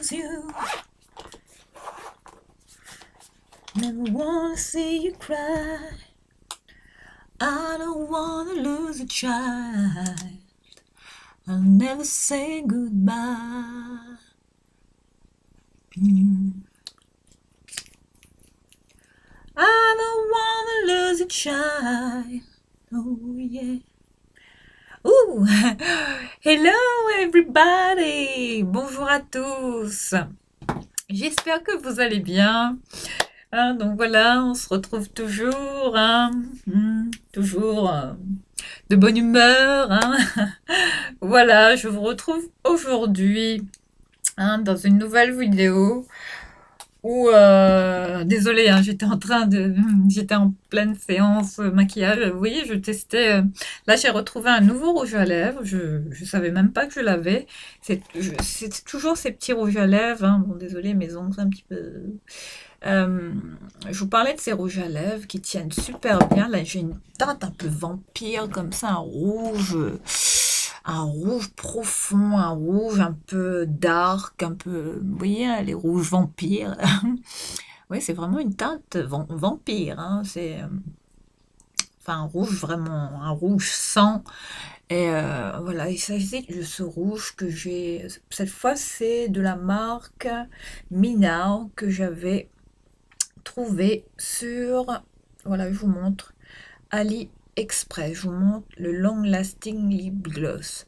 lose you. Never wanna see you cry. I don't wanna lose a child. I'll never say goodbye. I don't wanna lose a child. Oh yeah. Ouh! Hello everybody! Bonjour à tous! J'espère que vous allez bien. Donc voilà, on se retrouve toujours, toujours de bonne humeur. Voilà, je vous retrouve aujourd'hui dans une nouvelle vidéo où, désolée, j'étais en pleine séance maquillage. Vous voyez, je testais. Là, j'ai retrouvé un nouveau rouge à lèvres. Je savais même pas que je l'avais. C'est toujours ces petits rouges à lèvres. Bon, désolée, mes ongles sont un petit peu. Je vous parlais de ces rouges à lèvres qui tiennent super bien. Là, j'ai une teinte un peu vampire, comme ça, un rouge profond, un rouge un peu dark, un peu, vous voyez, hein, les rouges vampires. Oui, c'est vraiment une teinte vampire, hein. C'est enfin un rouge vraiment, un rouge sang. Et voilà, il s'agit de ce rouge que j'ai. Cette fois, c'est de la marque Minao que j'avais trouvé sur. Voilà, je vous montre. AliExpress. Je vous montre le Long Lasting Lip Gloss.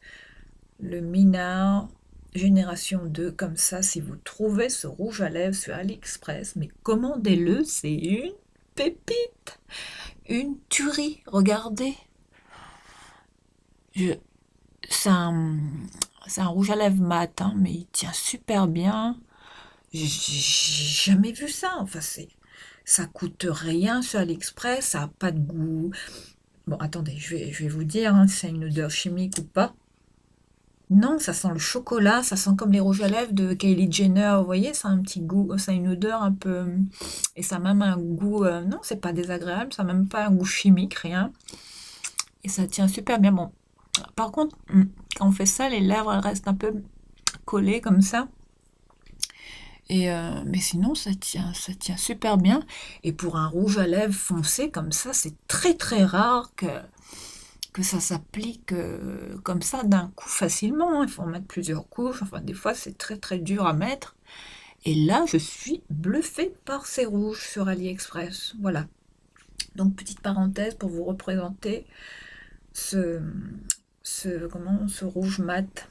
Le Minard Génération 2, comme ça, si vous trouvez ce rouge à lèvres sur AliExpress, mais commandez-le, c'est une pépite, une tuerie, regardez. Je, c'est un rouge à lèvres mat, hein, mais il tient super bien. J'ai jamais vu ça, enfin ça coûte rien sur AliExpress, ça n'a pas de goût. Bon, attendez, je vais vous dire hein, si c'est une odeur chimique ou pas. Non, ça sent le chocolat, ça sent comme les rouges à lèvres de Kylie Jenner, vous voyez, ça a un petit goût, ça a une odeur un peu, et ça a même un goût, non, c'est pas désagréable, ça a même pas un goût chimique, rien, et ça tient super bien. Bon, par contre, quand on fait ça, les lèvres, elles restent un peu collées comme ça, et mais sinon, ça tient super bien, et pour un rouge à lèvres foncé comme ça, c'est très très rare que ça s'applique comme ça d'un coup facilement, hein. Il faut en mettre plusieurs couches, enfin des fois c'est très très dur à mettre. Et là je suis bluffée par ces rouges sur AliExpress. Voilà. Donc petite parenthèse pour vous représenter ce, ce rouge mat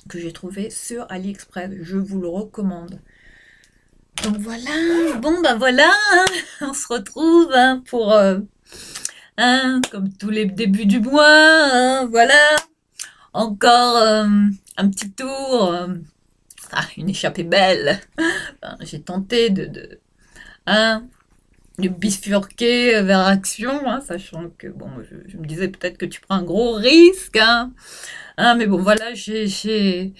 que j'ai trouvé sur AliExpress. Je vous le recommande. Donc voilà, bon ben voilà, hein, on se retrouve hein, pour comme tous les débuts du mois, hein, voilà. Encore un petit tour. Une échappée belle. Enfin, j'ai tenté hein, de bifurquer vers Action, hein, sachant que bon, je me disais peut-être que tu prends un gros risque. Mais bon, voilà, j'ai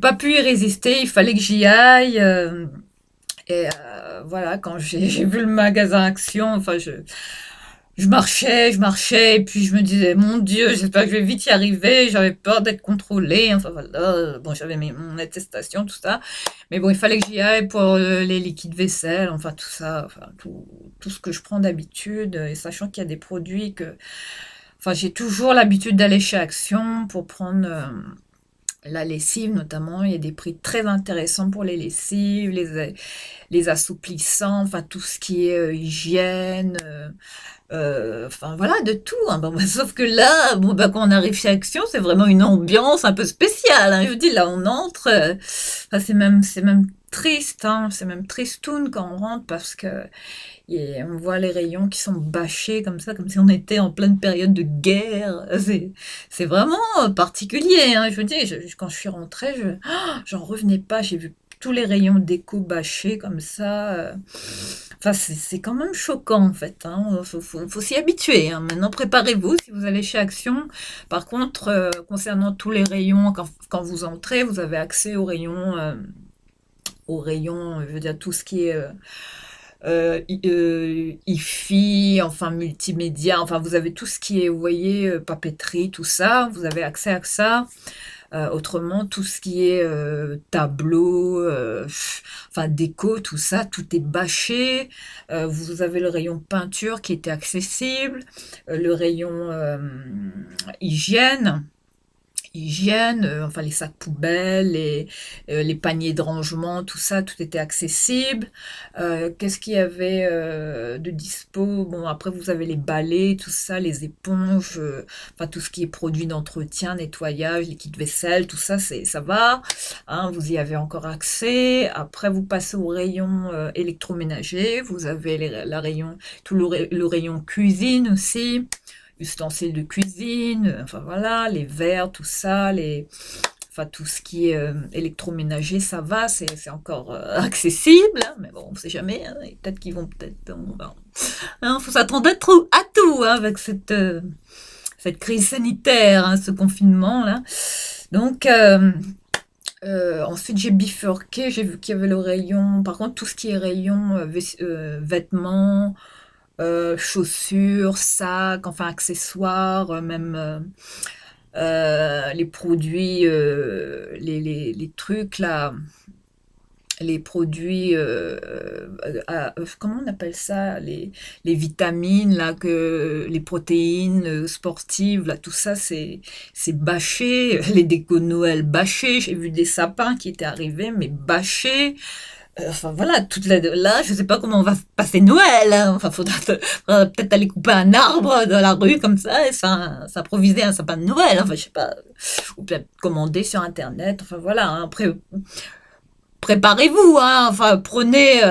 pas pu y résister. Il fallait que j'y aille. Et voilà, quand j'ai vu le magasin Action, enfin, je marchais, et puis je me disais, mon Dieu, j'espère que je vais vite y arriver. J'avais peur d'être contrôlée. Enfin voilà, bon, j'avais mon attestation, tout ça. Mais bon, il fallait que j'y aille pour les liquides vaisselle, enfin tout ça, enfin tout ce que je prends d'habitude. Et sachant qu'il y a des produits que. Enfin, j'ai toujours l'habitude d'aller chez Action pour prendre la lessive, notamment. Il y a des prix très intéressants pour les lessives, les assouplissants, enfin tout ce qui est hygiène. Enfin voilà, de tout, hein. Bon, bah, sauf que là, bon, bah, quand on arrive chez Action, c'est vraiment une ambiance un peu spéciale, hein. Je vous dis, là, on entre, enfin, c'est même triste, hein. C'est même tristoun quand on rentre parce que on voit les rayons qui sont bâchés comme ça, comme si on était en pleine période de guerre. C'est vraiment particulier, hein. Je vous dis, quand je suis rentrée, j'en revenais pas. J'ai vu tous les rayons déco bâchés comme ça. Enfin, c'est quand même choquant en fait, hein. Faut s'y habituer, hein. Maintenant, préparez-vous si vous allez chez Action. Par contre, concernant tous les rayons, quand vous entrez, vous avez accès aux rayons, je veux dire tout ce qui est hi-fi, enfin multimédia, enfin vous avez tout ce qui est, vous voyez, papeterie, tout ça. Vous avez accès à ça. Autrement, tout ce qui est tableau, enfin déco, tout ça, tout est bâché. Vous avez le rayon peinture qui était accessible, le rayon hygiène. Hygiène, enfin les sacs poubelles, les paniers de rangement, tout ça, tout était accessible. Qu'est-ce qu'il y avait de dispo? Bon, après vous avez les balais, tout ça, les éponges, enfin tout ce qui est produit d'entretien, nettoyage, liquide vaisselle, tout ça, ça va. Hein, vous y avez encore accès. Après vous passez au rayon électroménager, vous avez la rayon, tout le rayon cuisine aussi, ustensiles de cuisine, enfin voilà, les verres, tout ça, enfin tout ce qui est électroménager, ça va, c'est encore accessible, hein, mais bon, on sait jamais, hein, et peut-être qu'ils vont hein, faut s'attendre à tout hein, avec cette crise sanitaire, hein, ce confinement là. Donc ensuite j'ai bifurqué, j'ai vu qu'il y avait le rayon, par contre tout ce qui est rayon vêtements, chaussures, sacs, enfin accessoires, même les produits, les trucs là, les produits, comment on appelle ça, les vitamines là, les protéines sportives là, tout ça c'est bâché, les décos de Noël bâchés. J'ai vu des sapins qui étaient arrivés mais bâchés. Enfin voilà, là, je sais pas comment on va passer Noël, hein. Enfin, faudra peut-être aller couper un arbre dans la rue comme ça et s'improviser un sapin de Noël. Enfin, je sais pas, ou peut-être commander sur Internet. Enfin voilà, hein. Après, préparez-vous, hein. Enfin, prenez,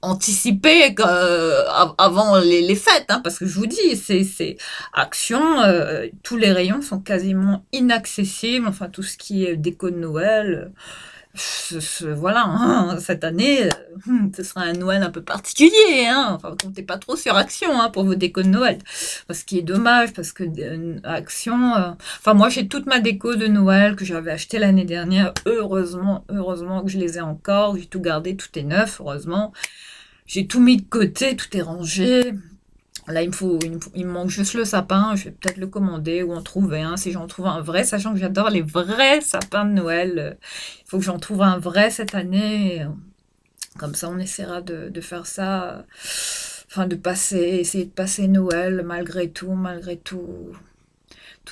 anticipez avant les fêtes, hein, parce que je vous dis, c'est Action, tous les rayons sont quasiment inaccessibles. Enfin, tout ce qui est déco de Noël. Voilà, hein, cette année, ce sera un Noël un peu particulier. Hein. Enfin, comptez pas trop sur Action hein, pour vos décos de Noël. Ce qui est dommage, parce que Action... Enfin, moi, j'ai toute ma déco de Noël que j'avais acheté l'année dernière. Heureusement que je les ai encore. J'ai tout gardé, tout est neuf, heureusement. J'ai tout mis de côté, tout est rangé. Là, il me manque juste le sapin. Je vais peut-être le commander ou en trouver un si j'en trouve un vrai, sachant que j'adore les vrais sapins de Noël. Il faut que j'en trouve un vrai cette année. Comme ça, on essaiera de faire ça. Enfin, essayer de passer Noël malgré tout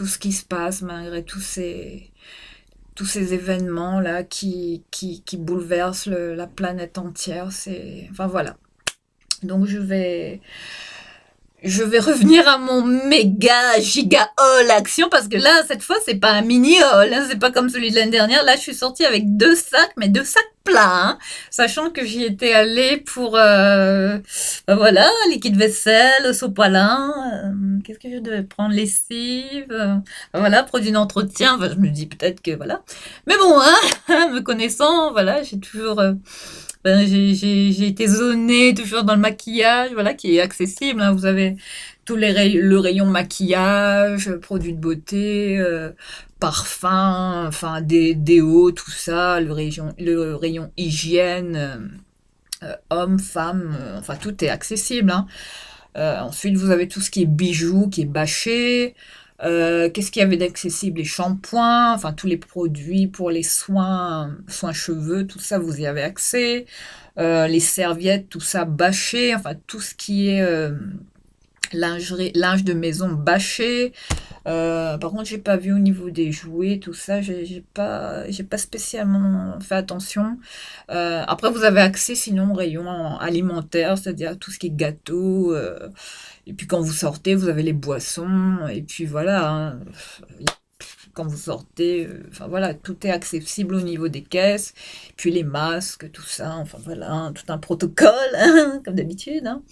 ce qui se passe, malgré tous ces événements là qui bouleversent la planète entière. Enfin voilà. Donc je vais revenir à mon méga giga haul Action parce que là cette fois c'est pas un mini haul, hein, c'est pas comme celui de l'année dernière. Là je suis sortie avec 2 sacs, mais 2 sacs plats, hein, sachant que j'y étais allée pour ben voilà, liquide vaisselle, sopalin, qu'est-ce que je devais prendre, lessive, voilà, produits d'entretien. Enfin, je me dis peut-être que voilà, mais bon, hein, me connaissant, voilà, j'ai toujours j'ai été zonée toujours dans le maquillage, voilà, qui est accessible, hein. Vous avez le rayon maquillage, produits de beauté, parfum, enfin des déos, tout ça, le rayon hygiène, homme, femme, enfin tout est accessible, hein. Ensuite, vous avez tout ce qui est bijoux, qui est bâché. Qu'est-ce qu'il y avait d'accessible? Les shampoings, enfin tous les produits pour les soins cheveux, tout ça, vous y avez accès. Les serviettes, tout ça bâché, enfin tout ce qui est linge de maison bâché. Par contre, j'ai pas vu au niveau des jouets, tout ça, j'ai pas spécialement fait attention. Après, vous avez accès sinon au rayon alimentaire, c'est-à-dire tout ce qui est gâteau. Et puis quand vous sortez, vous avez les boissons. Et puis voilà, hein, quand vous sortez, enfin voilà, tout est accessible au niveau des caisses. Puis les masques, tout ça, enfin voilà, hein, tout un protocole, hein, comme d'habitude, hein.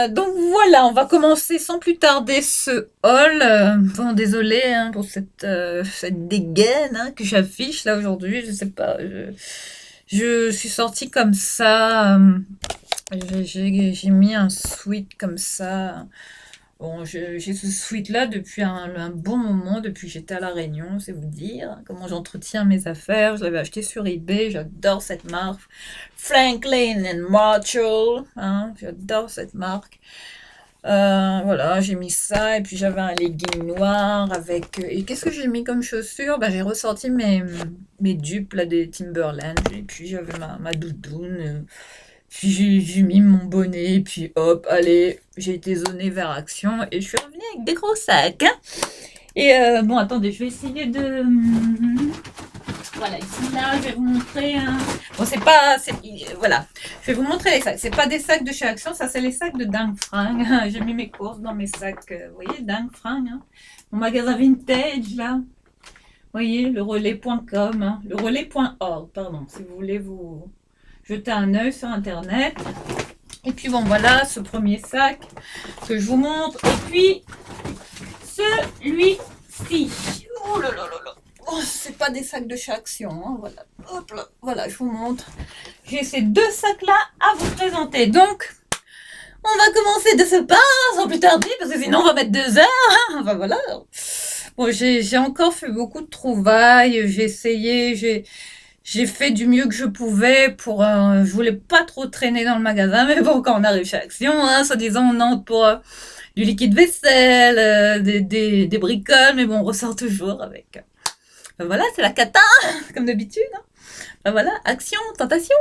Donc voilà, on va commencer sans plus tarder ce haul. Bon, désolé hein, pour cette dégaine hein, que j'affiche là aujourd'hui. Je sais pas, je suis sortie comme ça. J'ai mis un sweat comme ça. Bon, j'ai ce sweat-là depuis un bon moment, depuis que j'étais à La Réunion, c'est vous dire comment j'entretiens mes affaires. Je l'avais acheté sur eBay, j'adore cette marque. Franklin and Marshall, hein, j'adore cette marque. Voilà, j'ai mis ça et puis j'avais un legging noir avec... et qu'est-ce que j'ai mis comme chaussures? Bah, j'ai ressorti mes dupes là, des Timberland et puis j'avais ma doudoune. Puis j'ai mis mon bonnet et puis hop, allez, j'ai été zonée vers Action et je suis revenue avec des gros sacs, hein. Et bon, attendez, je vais essayer de... Voilà, ici, là, je vais vous montrer un... Bon, c'est pas... Voilà, je vais vous montrer les sacs. C'est pas des sacs de chez Action, ça, c'est les sacs de Dingue Fringue. J'ai mis mes courses dans mes sacs, vous voyez, Dingue Fringue, hein. Mon magasin vintage, là. Vous voyez, le relais.com, hein. Le relais.org, pardon, si vous voulez vous jeter un œil sur Internet. Et puis, bon, voilà, ce premier sac que je vous montre. Et puis, celui-ci. Oh là là là là. Oh, c'est pas des sacs de chez Action, hein, voilà. Hop là, voilà, je vous montre. J'ai ces deux sacs-là à vous présenter. Donc, on va commencer de ce pas, sans plus tarder, parce que sinon on va mettre 2 heures. Hein. Enfin voilà. Bon, j'ai encore fait beaucoup de trouvailles. J'ai essayé, j'ai fait du mieux que je pouvais pour. Je voulais pas trop traîner dans le magasin, mais bon, quand on arrive chez Action, hein, soi-disant on entre pour du liquide vaisselle, des bricoles, mais bon, on ressort toujours avec. Voilà, c'est la cata, comme d'habitude. Hein. Voilà, action, tentation.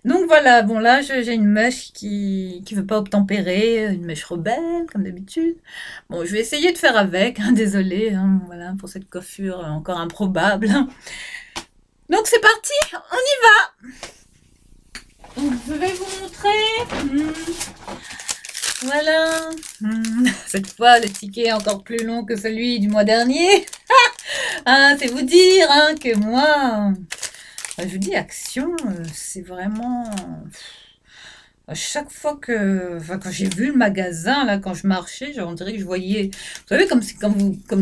Donc voilà, bon là j'ai une mèche qui veut pas obtempérer, une mèche rebelle comme d'habitude. Bon, je vais essayer de faire avec, hein, désolée, hein, voilà pour cette coiffure encore improbable. Donc c'est parti, on y va. Donc je vais vous montrer. Voilà. Cette fois le ticket est encore plus long que celui du mois dernier. Ah, c'est vous dire hein, que moi, je vous dis Action, c'est vraiment à chaque fois que, enfin, quand j'ai vu le magasin, là, quand je marchais, genre, on dirait que je voyais, vous savez, comme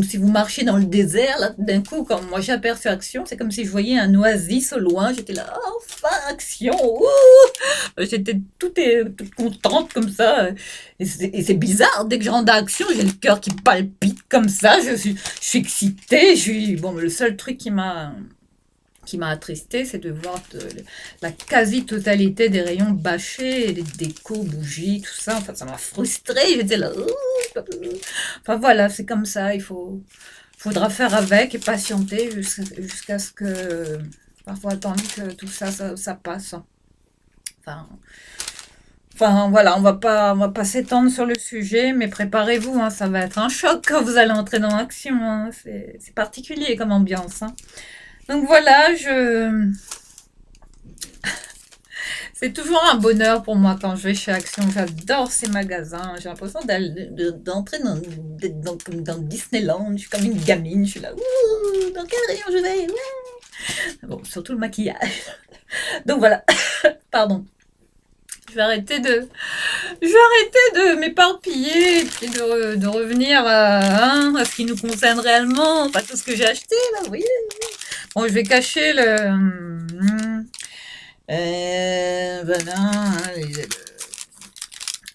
si vous marchiez dans le désert, là, d'un coup, quand moi j'ai aperçu Action, c'est comme si je voyais un oasis au loin, j'étais là, oh, enfin, Action, ouh. J'étais toute contente comme ça, et c'est bizarre, dès que je rentre à Action, j'ai le cœur qui palpite comme ça, je suis excitée, bon, le seul truc qui m'a attristée, c'est de voir la quasi-totalité des rayons bâchés, les décos, bougies, tout ça. Enfin, ça m'a frustrée. J'étais là. Enfin voilà, c'est comme ça. Faudra faire avec et patienter jusqu'à ce que, parfois attendre que tout ça, ça passe. Enfin, enfin voilà, on va pas s'étendre sur le sujet, mais préparez-vous, hein, ça va être un choc quand vous allez entrer dans l'action. Hein. C'est particulier comme ambiance. Hein. Donc voilà, c'est toujours un bonheur pour moi quand je vais chez Action. J'adore ces magasins. J'ai l'impression d'entrer comme dans Disneyland. Je suis comme une gamine. Je suis là, ouh, dans quel rayon je vais? Ouais. Bon, surtout le maquillage. Donc voilà, pardon. Je vais arrêter de m'éparpiller et puis de revenir à ce qui nous concerne réellement, pas tout ce que j'ai acheté là, vous voyez. Bon, je vais cacher voilà, hein,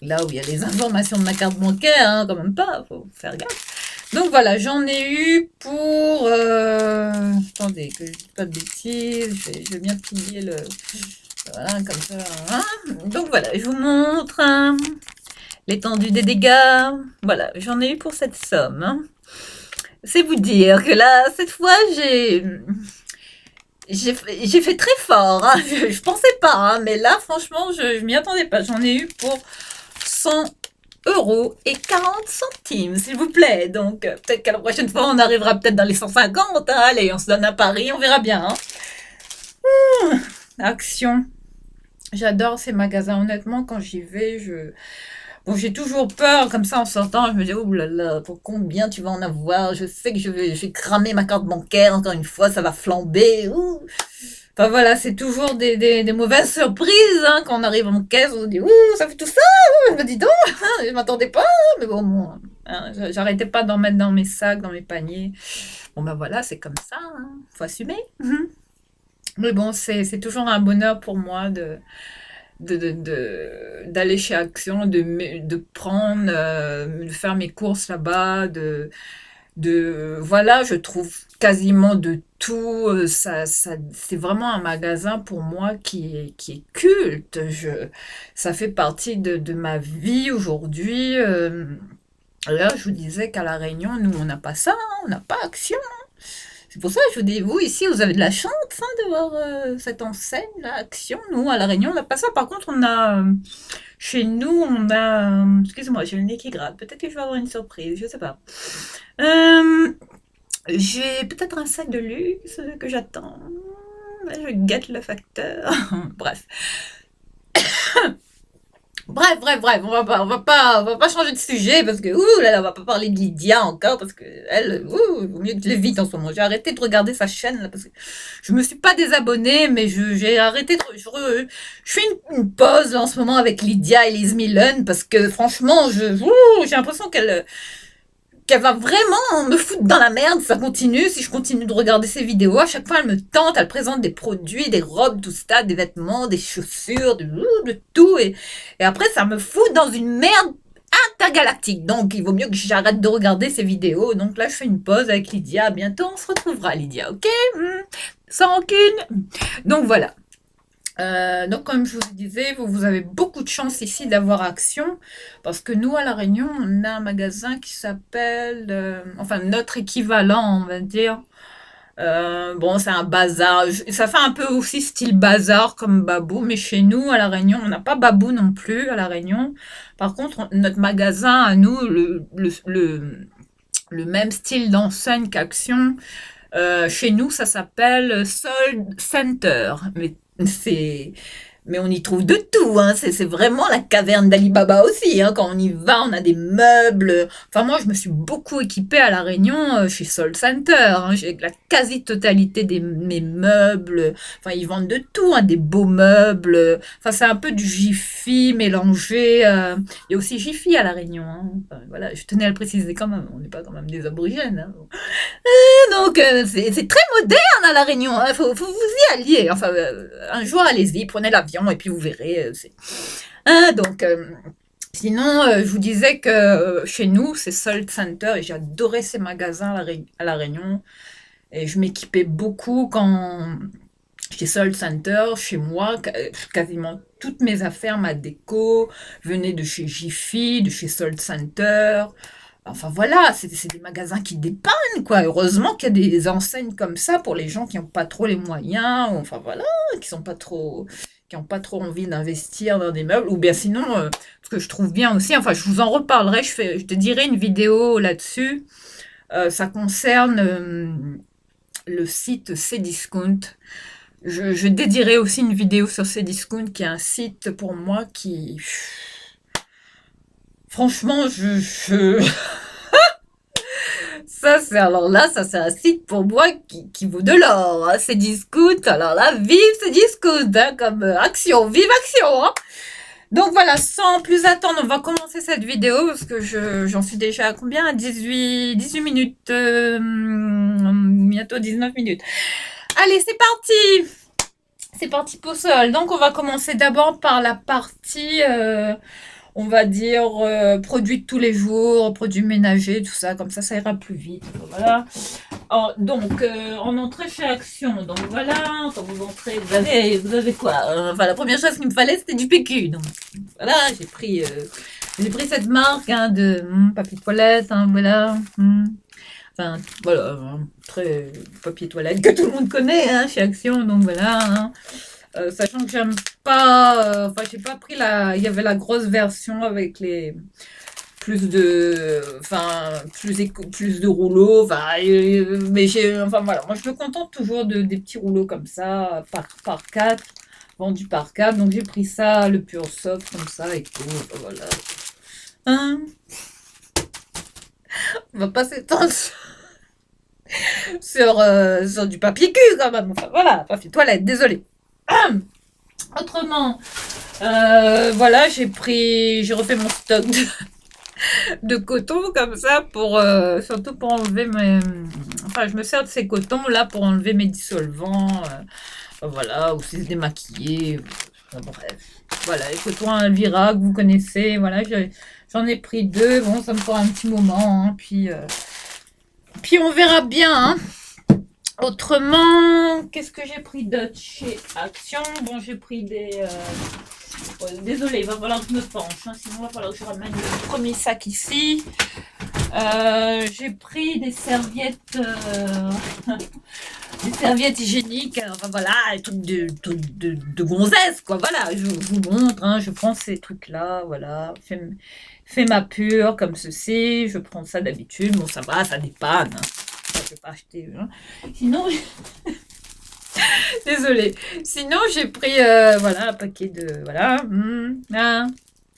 là où il y a les informations de ma carte bancaire, hein, quand même pas, faut faire gaffe. Donc voilà, j'en ai eu pour... attendez, que je ne dise pas de bêtises, je vais bien plier le... Voilà, comme ça. Hein. Donc voilà, je vous montre hein, l'étendue des dégâts. Voilà, j'en ai eu pour cette somme. Hein. C'est vous dire que là, cette fois, j'ai fait très fort. Hein. Je pensais pas, hein, mais là, franchement, je m'y attendais pas. J'en ai eu pour 100 € et 40 centimes, s'il vous plaît. Donc, peut-être qu'à la prochaine fois, on arrivera peut-être dans les 150. Hein. Allez, on se donne un pari, on verra bien. Hein. Action. J'adore ces magasins. Honnêtement, quand j'y vais, bon, j'ai toujours peur, comme ça, en sortant, je me dis, oh là là, pour combien tu vas en avoir? Je sais que je vais cramer ma carte bancaire, encore une fois, ça va flamber. Ouh. Enfin voilà, c'est toujours des mauvaises surprises, hein, quand on arrive en caisse, on se dit, ouh, ça fait tout ça? Je me dis donc, je m'attendais pas, mais bon, hein, j'arrêtais pas d'en mettre dans mes sacs, dans mes paniers. Bon ben voilà, c'est comme ça, hein, faut assumer. Mais bon, c'est toujours un bonheur pour moi d'aller chez Action, de prendre, de faire mes courses là-bas, voilà, je trouve quasiment de tout. C'est vraiment un magasin pour moi qui est culte. Ça fait partie de ma vie aujourd'hui. Là, je vous disais qu'à La Réunion, nous, on n'a pas ça, hein, on n'a pas Action. C'est pour ça que je vous dis, vous ici, vous avez de la chance hein, de voir cette enseigne, là, Action. Nous, à La Réunion, on n'a pas ça. Par contre, chez nous, on a, excusez-moi, j'ai le nez qui gratte. Peut-être que je vais avoir une surprise, je sais pas. Euh, j'ai peut-être un sac de luxe que j'attends. Je guette le facteur. Bref. Bref, on va pas changer de sujet parce que, ouh là là, on va pas parler de Lydia encore parce que elle, ouh, il vaut mieux que je l'évite en ce moment. J'ai arrêté de regarder sa chaîne là parce que je me suis pas désabonnée, mais j'ai arrêté je fais une pause là, en ce moment avec Lydia et Liz Millen parce que franchement, j'ai l'impression qu'elle va vraiment me foutre dans la merde, ça continue, si je continue de regarder ses vidéos, à chaque fois elle me tente, elle présente des produits, des robes, tout ça, des vêtements, des chaussures, de tout, et après ça me fout dans une merde intergalactique, donc il vaut mieux que j'arrête de regarder ses vidéos, donc là je fais une pause avec Lydia, bientôt on se retrouvera Lydia, ok. Sans rancune. Donc voilà. Donc, comme je vous disais, vous avez beaucoup de chance ici d'avoir Action, parce que nous, à La Réunion, on a un magasin qui s'appelle, enfin, notre équivalent, on va dire. Bon, c'est un bazar. Ça fait un peu aussi style bazar comme Babou, mais chez nous, à La Réunion, on n'a pas Babou non plus, à La Réunion. Par contre, notre magasin, à nous, le même style d'enseigne qu'Action, chez nous, ça s'appelle Sold Center. C'est, mais on y trouve de tout, hein. C'est vraiment la caverne d'Ali Baba aussi, hein. Quand on y va, on a des meubles. Enfin, moi, je me suis beaucoup équipée à La Réunion chez Soul Center, hein. J'ai la quasi-totalité de mes meubles. Enfin, ils vendent de tout, hein, des beaux meubles. Enfin, c'est un peu du Jiffy mélangé. Il y a aussi Jiffy à La Réunion, hein. Enfin, voilà, je tenais à le préciser quand même. On n'est pas quand même des aborigènes, hein. Donc, c'est très moderne à La Réunion. Il faut vous y allier. Enfin, un jour, allez-y, prenez l'avion et puis vous verrez. Donc, sinon, je vous disais que chez nous, c'est Sold Center et j'adorais ces magasins à La Réunion. Et je m'équipais beaucoup quand chez Sold Center, chez moi, quasiment toutes mes affaires, ma déco, venaient de chez Jiffy, de chez Sold Center. Enfin voilà, c'est des magasins qui dépannent, quoi. Heureusement qu'il y a des enseignes comme ça pour les gens qui n'ont pas trop les moyens, ou enfin voilà, qui n'ont pas trop envie d'investir dans des meubles. Ou bien sinon, ce que je trouve bien aussi, enfin je vous en reparlerai, je te dirai une vidéo là-dessus. Ça concerne le site Cdiscount. Je dédierai aussi une vidéo sur Cdiscount, qui est un site pour moi qui... Franchement, ça, alors là, ça, c'est un site pour moi qui vaut de l'or, hein. Cdiscount, alors là, vive Cdiscount, hein, comme Action, vive Action, hein. Donc voilà, sans plus attendre, on va commencer cette vidéo, parce que j'en suis déjà à combien? À 18 minutes, bientôt 19 minutes. Allez, c'est parti! C'est parti pour seul. Donc on va commencer d'abord par la partie... on va dire, produits de tous les jours, produits ménagers, tout ça, comme ça ira plus vite. Voilà. Donc, en entrée chez Action, donc voilà, quand vous entrez, vous avez quoi? Enfin, la première chose qu'il me fallait, c'était du PQ. Donc, voilà, j'ai pris cette marque hein, de papier toilette, hein, voilà. Enfin, voilà, très papier toilette que tout le monde connaît hein, chez Action, donc voilà. Hein. Sachant que j'aime pas, enfin j'ai pas pris il y avait la grosse version avec les plus de, enfin plus de rouleaux, enfin mais enfin voilà, moi je me contente toujours des petits rouleaux comme ça par 4, vendus par 4, donc j'ai pris ça, le Pure Soft comme ça et tout, voilà. Hein, on va pas s'étendre sur du papier cul quand même, enfin voilà, papier toilette, désolé. Autrement, voilà, j'ai refait mon stock de coton comme ça pour surtout pour enlever enfin je me sers de ces cotons là pour enlever mes dissolvants, voilà, ou si se démaquiller, bref, voilà, les cotons Alvira que vous connaissez, voilà, j'en ai pris 2, bon ça me prend un petit moment, hein, puis puis on verra bien, hein. Autrement, qu'est-ce que j'ai pris d'autre chez Action? Bon, j'ai pris des... ouais, désolé, il va falloir que je me penche, hein, sinon il va falloir que je ramène le premier sac ici. J'ai pris des serviettes, des serviettes hygiéniques, enfin voilà, des trucs de gonzesse, quoi. Voilà, je vous montre, hein, je prends ces trucs-là, voilà, fais ma pure comme ceci, je prends ça d'habitude, bon ça va, ça dépanne, hein. Je vais pas acheter, hein. Sinon, désolée. Sinon, j'ai pris voilà, un paquet de. Voilà. Hein.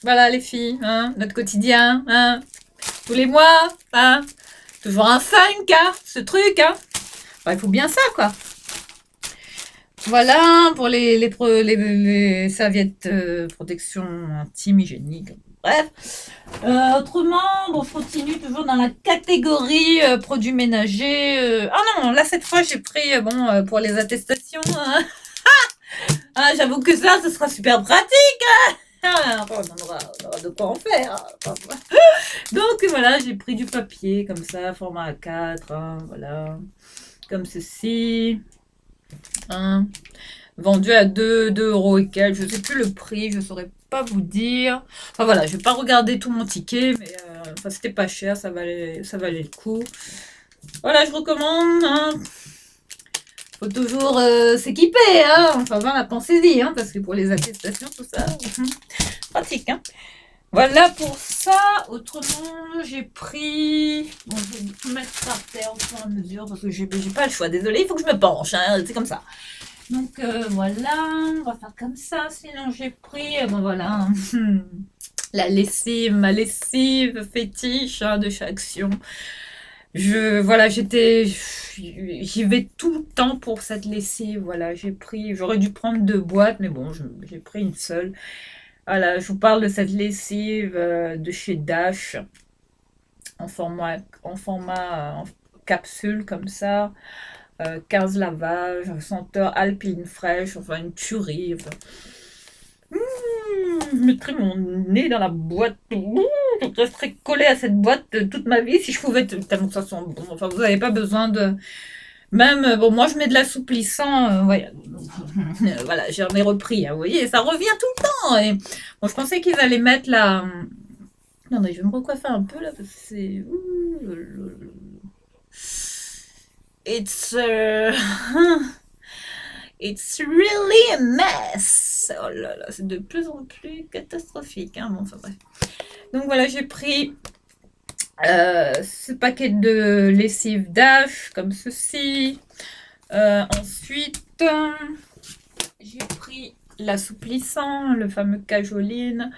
Voilà, les filles. Hein, notre quotidien. Hein, tous les mois. Hein, toujours un funk, hein, ce truc. Hein. Enfin, il faut bien ça, quoi. Voilà pour les serviettes protection intime, hygiénique. Bref. Autrement, bon, je continue toujours dans la catégorie produits ménagers. Ah non, là, cette fois, j'ai pris, bon, pour les attestations. Hein. Ah, j'avoue que ça, ce sera super pratique. Hein. Ah, on aura de quoi en faire. Enfin, donc, voilà, j'ai pris du papier, comme ça, format A4. Hein, voilà. Comme ceci. Hein. Vendu à 2 euros et quelques. Je sais plus le prix, je saurais pas vous dire. Enfin voilà, je vais pas regarder tout mon ticket, mais enfin, c'était pas cher, ça valait le coup. Voilà, je recommande. Hein. Faut toujours s'équiper, hein. Enfin voilà, pensez-y, hein, parce que pour les attestations, tout ça, pratique, hein. Voilà pour ça. Autrement, j'ai pris. Bon, je vais tout mettre par terre au fur et à mesure parce que j'ai pas le choix. Désolée, il faut que je me penche, hein. C'est comme ça. Donc voilà, on va faire comme ça. Sinon, j'ai pris, bon voilà, la lessive, ma lessive fétiche, hein, de chez Action. Voilà, j'y vais tout le temps pour cette lessive. Voilà, j'aurais dû prendre 2 boîtes, mais bon, j'ai pris une seule. Voilà, je vous parle de cette lessive de chez Dash en format capsule comme ça. 15 lavages, senteur alpine fraîche, enfin une tuerie. Enfin. Je mettrais mon nez dans la boîte. Je resterais collée à cette boîte toute ma vie si je pouvais, tellement ça sent bon. Enfin, vous n'avez pas besoin de. Même, bon, moi je mets de l'assouplissant. Ouais. Voilà, j'en ai repris. Hein, vous voyez, ça revient tout le temps. Et, bon, je pensais qu'ils allaient mettre la. Non, mais je vais me recoiffer un peu là parce que c'est. It's. It's really a mess. Oh là là, c'est de plus en plus catastrophique. Hein, bon, enfin bref. Donc voilà, j'ai pris ce paquet de lessive Dash comme ceci. Ensuite, j'ai pris l'assouplissant, le fameux cajoline.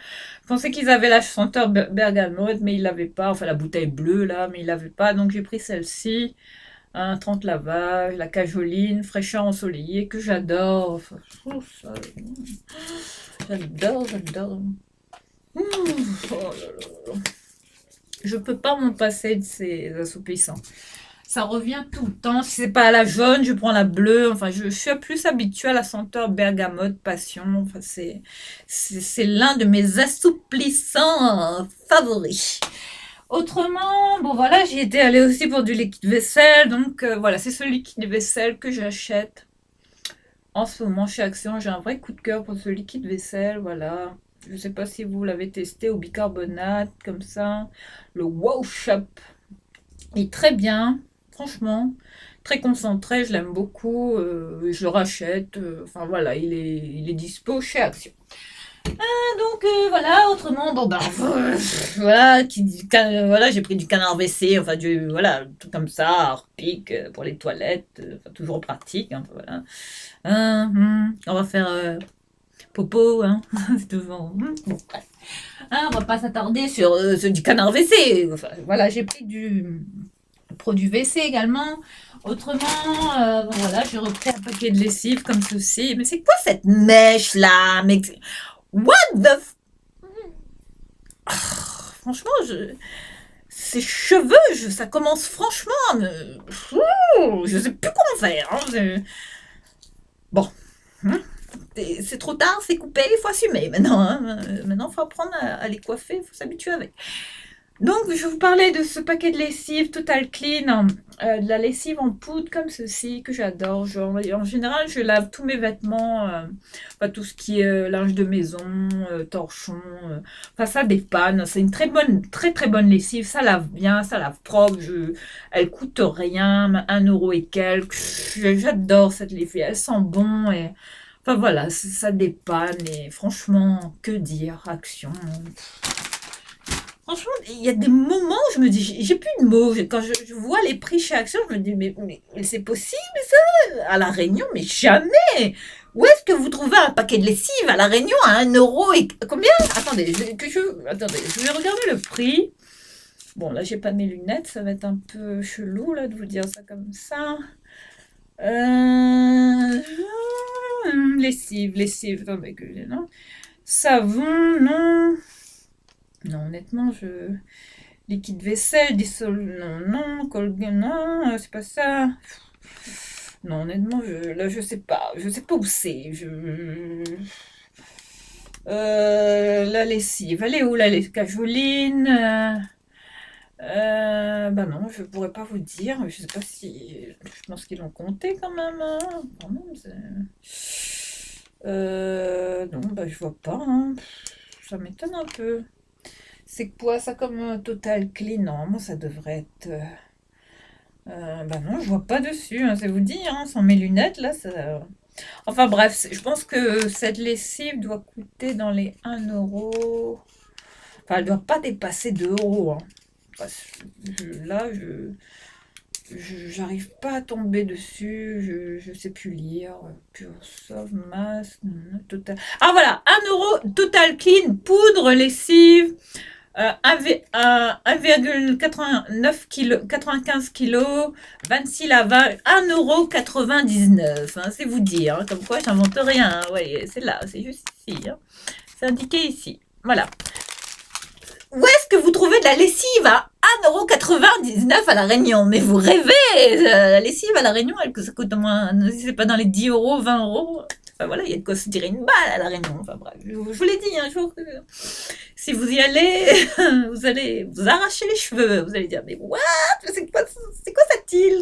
Je pensais qu'ils avaient la senteur bergamote, mais ils l'avaient pas. Enfin, la bouteille bleue là, mais ils l'avaient pas. Donc j'ai pris celle-ci. 30 lavages, la cajoline, fraîcheur ensoleillée, que j'adore. Enfin, j'adore. Oh là là. Je peux pas m'en passer de ces assouplissants. Ça revient tout le temps. Si c'est pas la jaune, je prends la bleue. Enfin, je suis plus habituée à la senteur bergamote, passion. Enfin, c'est l'un de mes assouplissants favoris. Autrement, bon voilà, j'y étais allée aussi pour du liquide vaisselle. Donc voilà, c'est ce liquide vaisselle que j'achète en ce moment chez Action. J'ai un vrai coup de cœur pour ce liquide vaisselle. Voilà. Je ne sais pas si vous l'avez testé au bicarbonate, comme ça. Le Wow Shop. Il est très bien, franchement. Très concentré, je l'aime beaucoup. Je le rachète. Enfin voilà, il est dispo chez Action. Donc voilà, autrement, bon ben voilà, voilà, j'ai pris du canard WC, enfin voilà, tout comme ça, Harpic pour les toilettes, enfin, toujours pratique, hein, voilà. On va faire popo, hein, c'est toujours. Bon, bref. On va pas s'attarder sur du canard WC. Enfin, voilà, j'ai pris du produit WC également. Autrement, bon, voilà, j'ai repris un paquet de lessive comme ceci. Mais c'est quoi cette mèche là? Mais what the franchement, ces cheveux, ça commence franchement à me. Je sais plus comment faire. Hein, bon. Hein, c'est trop tard, c'est coupé, il faut assumer maintenant. Hein. Maintenant, il faut apprendre à les coiffer, il faut s'habituer avec. Donc, je vous parlais de ce paquet de lessive Total Clean, de la lessive en poudre comme ceci, que j'adore. En général, je lave tous mes vêtements, enfin, tout ce qui est linge de maison, torchon, enfin ça dépanne. C'est une très très bonne lessive. Ça lave bien, ça lave propre. Elle coûte rien, 1 € et quelques. J'adore cette lessive, elle sent bon et enfin voilà, ça dépanne et franchement, que dire, action. Franchement, il y a des moments où je me dis, j'ai plus de mots. Quand je vois les prix chez Action, je me dis, mais c'est possible ça? À La Réunion, mais jamais! Où est-ce que vous trouvez un paquet de lessive à La Réunion à 1 € et combien? Attendez, attendez, je vais regarder le prix. Bon, là, j'ai pas mes lunettes, ça va être un peu chelou là de vous dire ça comme ça. Euh... lessive, attendez que non. Savon, non. Non, honnêtement, liquide vaisselle, non, non, Colgate, non, c'est pas ça. Non, honnêtement, là, je sais pas où c'est. La lessive, elle est où la lessive? Cajoline, bah non, je pourrais pas vous dire. Je sais pas si, je pense qu'ils l'ont compté quand même, hein. Quand même, non, bah je vois pas, hein. Ça m'étonne un peu. C'est quoi ça comme Total Clean? Normalement, ça devrait être. Bah non, je vois pas dessus, hein, c'est vous dire, hein, sans mes lunettes, là, ça. Enfin bref, je pense que cette lessive doit coûter dans les 1 €. Enfin, elle doit pas dépasser 2 €, hein. Parce que j'arrive pas à tomber dessus, je sais plus lire. Pure Soft Mask, Total. Ah voilà, 1 € Total Clean, poudre lessive. 1,89 kg, 95 kilos, 26 lavages, 1,99 €. Hein, c'est vous dire, hein, comme quoi j'invente rien. Hein, ouais, c'est là, c'est juste ici. Hein. C'est indiqué ici. Voilà. Où est-ce que vous trouvez de la lessive à 1,99 € à La Réunion? Mais vous rêvez. La lessive à La Réunion, ça coûte au moins, si c'est pas dans les 10 €, 20 €. Enfin voilà, il y a de quoi se tirer une balle à La Réunion. Enfin bref, je vous l'ai dit un jour que si vous y allez, vous allez vous arracher les cheveux. Vous allez dire, mais what? C'est quoi cette île?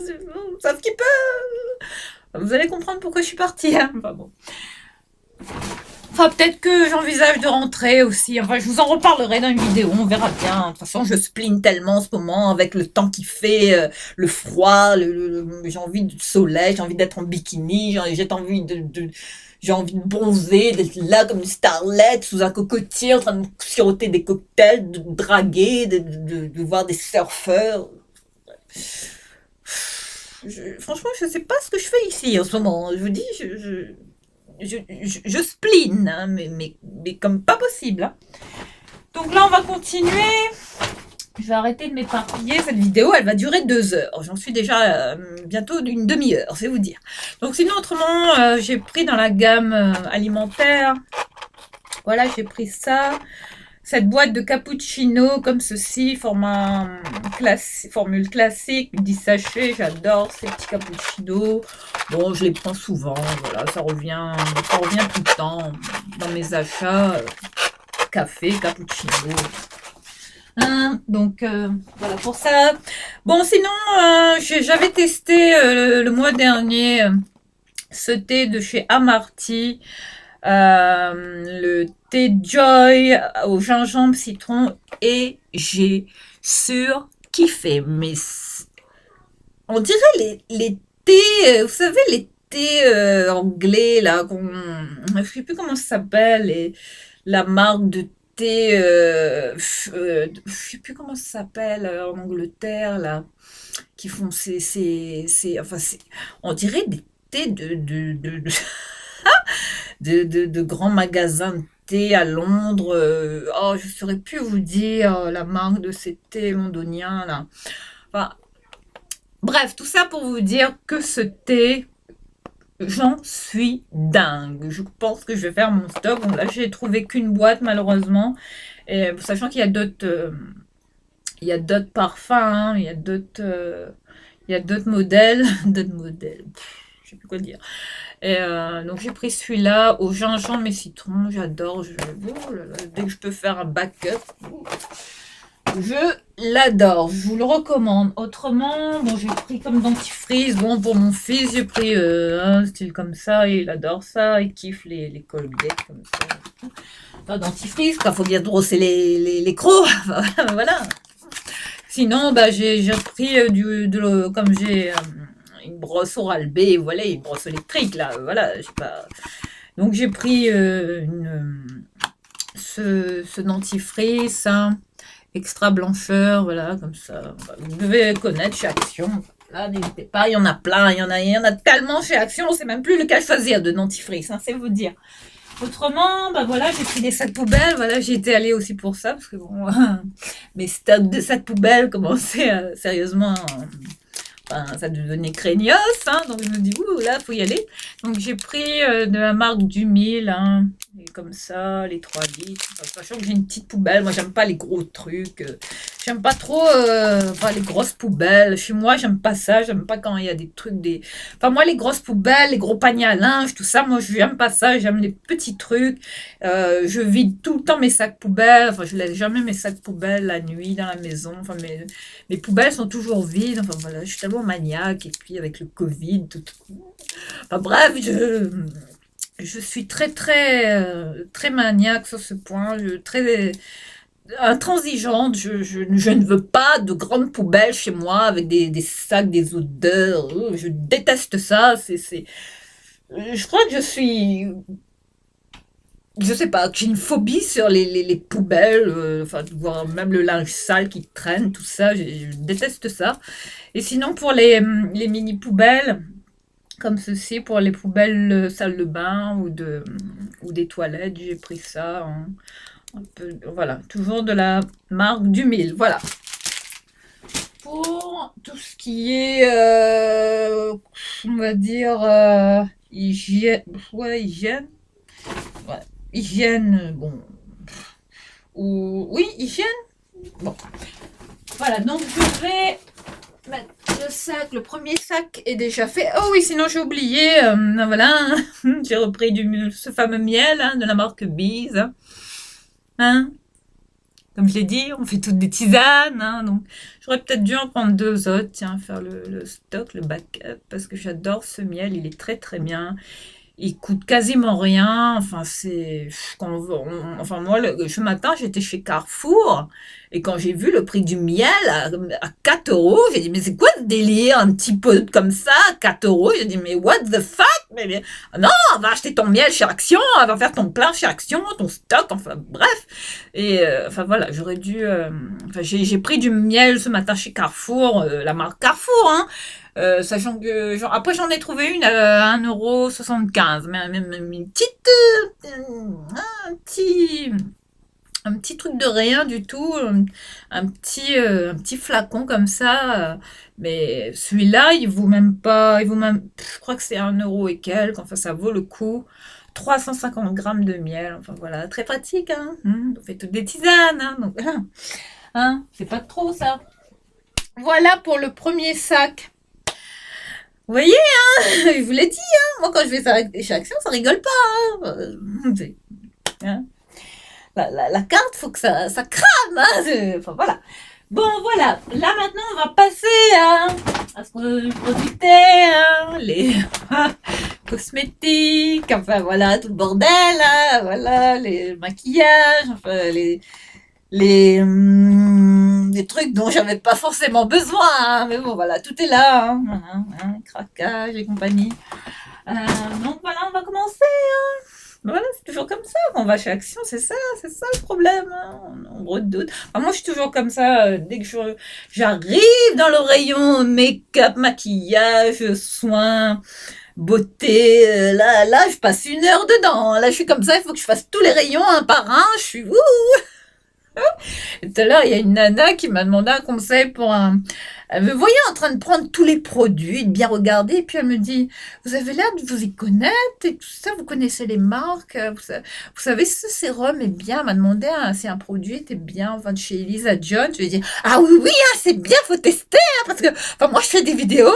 Sauf qu'il peut. Vous allez comprendre pourquoi je suis partie. Hein. Enfin bon. Enfin, peut-être que j'envisage de rentrer aussi. Enfin, je vous en reparlerai dans une vidéo, on verra bien. De toute façon, je spline tellement en ce moment avec le temps qui fait, le froid, j'ai envie de soleil, j'ai envie d'être en bikini, j'ai envie de bronzer, d'être là comme une starlette sous un cocotier en train de siroter des cocktails, de draguer, de voir des surfeurs. Franchement, je sais pas ce que je fais ici en ce moment. Je vous dis, je spline, hein, mais comme pas possible. Hein. Donc là, on va continuer. Je vais arrêter de m'éparpiller. Cette vidéo, elle va durer 2 heures. J'en suis déjà bientôt d'une demi-heure, c'est vous dire. Donc sinon, autrement, j'ai pris dans la gamme alimentaire. Voilà, j'ai pris ça. Cette boîte de cappuccino comme ceci, formule classique, 10 sachets, j'adore ces petits cappuccinos. Bon, je les prends souvent, voilà, ça revient tout le temps dans mes achats. Café, cappuccino. Hein, donc voilà pour ça. Bon, sinon, j'avais testé le mois dernier ce thé de chez Amarty. Le thé Joy au gingembre citron et j'ai surkiffé. Mais on dirait les thés, vous savez, les thés anglais, là, je sais plus comment ça s'appelle, la marque de thé, je sais plus comment ça s'appelle en Angleterre, là, qui font enfin, on dirait des thés de grands magasins de thé à Londres. Oh, je ne saurais plus vous dire la marque de ces thés londoniens là. Enfin, bref, tout ça pour vous dire que ce thé, j'en suis dingue. Je pense que je vais faire mon stock. Bon, là, j'ai trouvé qu'une boîte malheureusement. Et sachant qu'il y a d'autres parfums, hein, il y a d'autres modèles, d'autres modèles. Je sais plus quoi dire. Et donc j'ai pris celui-là au gingembre et citron, j'adore. Oh là là, dès que je peux faire un backup. Je l'adore, je vous le recommande. Autrement, bon, j'ai pris comme dentifrice. Bon, pour mon fils, j'ai pris un style comme ça. Il adore ça. Il kiffe les Colgate comme ça. Enfin, dentifrice, quoi. Faut bien brosser les crocs. Voilà. Sinon, bah, j'ai pris comme j'ai une brosse Oral-B, voilà, une brosse électrique, là. Voilà, je sais pas. Donc, j'ai pris ce dentifrice, hein, extra blancheur, voilà, comme ça. Vous devez connaître chez Action. Là, n'hésitez pas, il y en a plein, il y en a tellement chez Action, on sait même plus lequel choisir de dentifrice, hein, c'est vous dire. Autrement, bah voilà, j'ai pris des sacs poubelles, voilà, j'y étais allée aussi pour ça, parce que bon, mes stocks de sacs poubelles commençaient sérieusement, enfin, ça devenait craignos, hein, donc je me dis, ouh, là, faut y aller. Donc j'ai pris de la marque du 1000, hein, et comme ça, les 3 litres, enfin, sachant que j'ai une petite poubelle, moi j'aime pas les gros trucs, j'aime pas trop enfin, les grosses poubelles, chez moi j'aime pas ça, j'aime pas quand il y a des trucs, enfin moi les grosses poubelles, les gros paniers à linge, tout ça, moi j'aime pas ça, j'aime les petits trucs, je vide tout le temps mes sacs poubelles, enfin je laisse jamais mes sacs poubelles la nuit dans la maison, enfin mes poubelles sont toujours vides, enfin voilà, je suis tellement maniaque, et puis avec le Covid, enfin bref, je suis très maniaque sur ce point, très intransigeante. Je ne veux pas de grandes poubelles chez moi avec des sacs, des odeurs. Je déteste ça. Je crois que je sais pas, que j'ai une phobie sur les poubelles, enfin, voir même le linge sale qui traîne, tout ça. Je déteste ça. Et sinon, pour les mini poubelles, comme ceci, pour les poubelles salle de bain ou des toilettes, j'ai pris ça. Un peu, voilà, toujours de la marque du 1000. Voilà. Pour tout ce qui est, on va dire, hygiène, ouais, hygiène, ouais, hygiène, bon, ou, oui, hygiène, bon. Voilà, donc je vais mettre le sac, le premier sac est déjà fait. Oh oui, sinon j'ai oublié, voilà, j'ai repris ce fameux miel, hein, de la marque Bees, hein. Comme je l'ai dit, on fait toutes des tisanes, hein, donc j'aurais peut-être dû en prendre 2 autres, tiens, faire le stock, le backup, parce que j'adore ce miel, il est très très bien. Il coûte quasiment rien. Enfin, enfin moi, ce matin, j'étais chez Carrefour et quand j'ai vu le prix du miel à 4 euros, j'ai dit mais c'est quoi ce délire, un petit peu comme ça, 4 euros. J'ai dit mais what the fuck, ah non, on va acheter ton miel chez Action, on va faire ton plein chez Action, ton stock, enfin bref. Et enfin voilà, j'aurais dû. Enfin, j'ai pris du miel ce matin chez Carrefour, la marque Carrefour, hein. Sachant que, genre, après j'en ai trouvé une à 1,75 €, mais même une petite, un petit truc de rien du tout, un petit flacon comme ça, mais celui-là, il vaut même pas, il vaut même, je crois que c'est 1 € et quelques, enfin ça vaut le coup. 350 grammes de miel, enfin voilà, très pratique, hein. On fait toutes des tisanes, hein, donc, hein, c'est pas trop ça. Voilà pour le premier sac. Vous voyez, hein, je vous l'ai dit, hein, moi quand je vais faire chez Action, ça rigole pas, hein. Hein. La carte, faut que ça crame, hein, enfin voilà. Bon, voilà, là maintenant on va passer à ce qu'on produisait, hein, les cosmétiques, enfin voilà, tout le bordel, hein, voilà, les maquillages, enfin des trucs dont j'avais pas forcément besoin, hein, mais bon voilà, tout est là, hein, voilà, hein, craquage et compagnie. Donc voilà, on va commencer, hein. Voilà, c'est toujours comme ça qu'on va chez Action, c'est ça le problème, hein, nombre de doutes. Enfin, moi je suis toujours comme ça, dès que j'arrive dans le rayon make-up, maquillage, soins, beauté, là je passe 1 heure dedans, là je suis comme ça, il faut que je fasse tous les rayons un par un, je suis ouh. Et tout à l'heure, il y a une nana qui m'a demandé un conseil pour un. Elle me voyait en train de prendre tous les produits, de bien regarder, et puis elle me dit, vous avez l'air de vous y connaître et tout ça, vous connaissez les marques, vous savez ce sérum est bien. Elle m'a demandé si un produit était bien, enfin de chez Elisa John. Je lui ai dit, ah oui, oui, hein, c'est bien, faut tester, hein, parce que, enfin moi je fais des vidéos,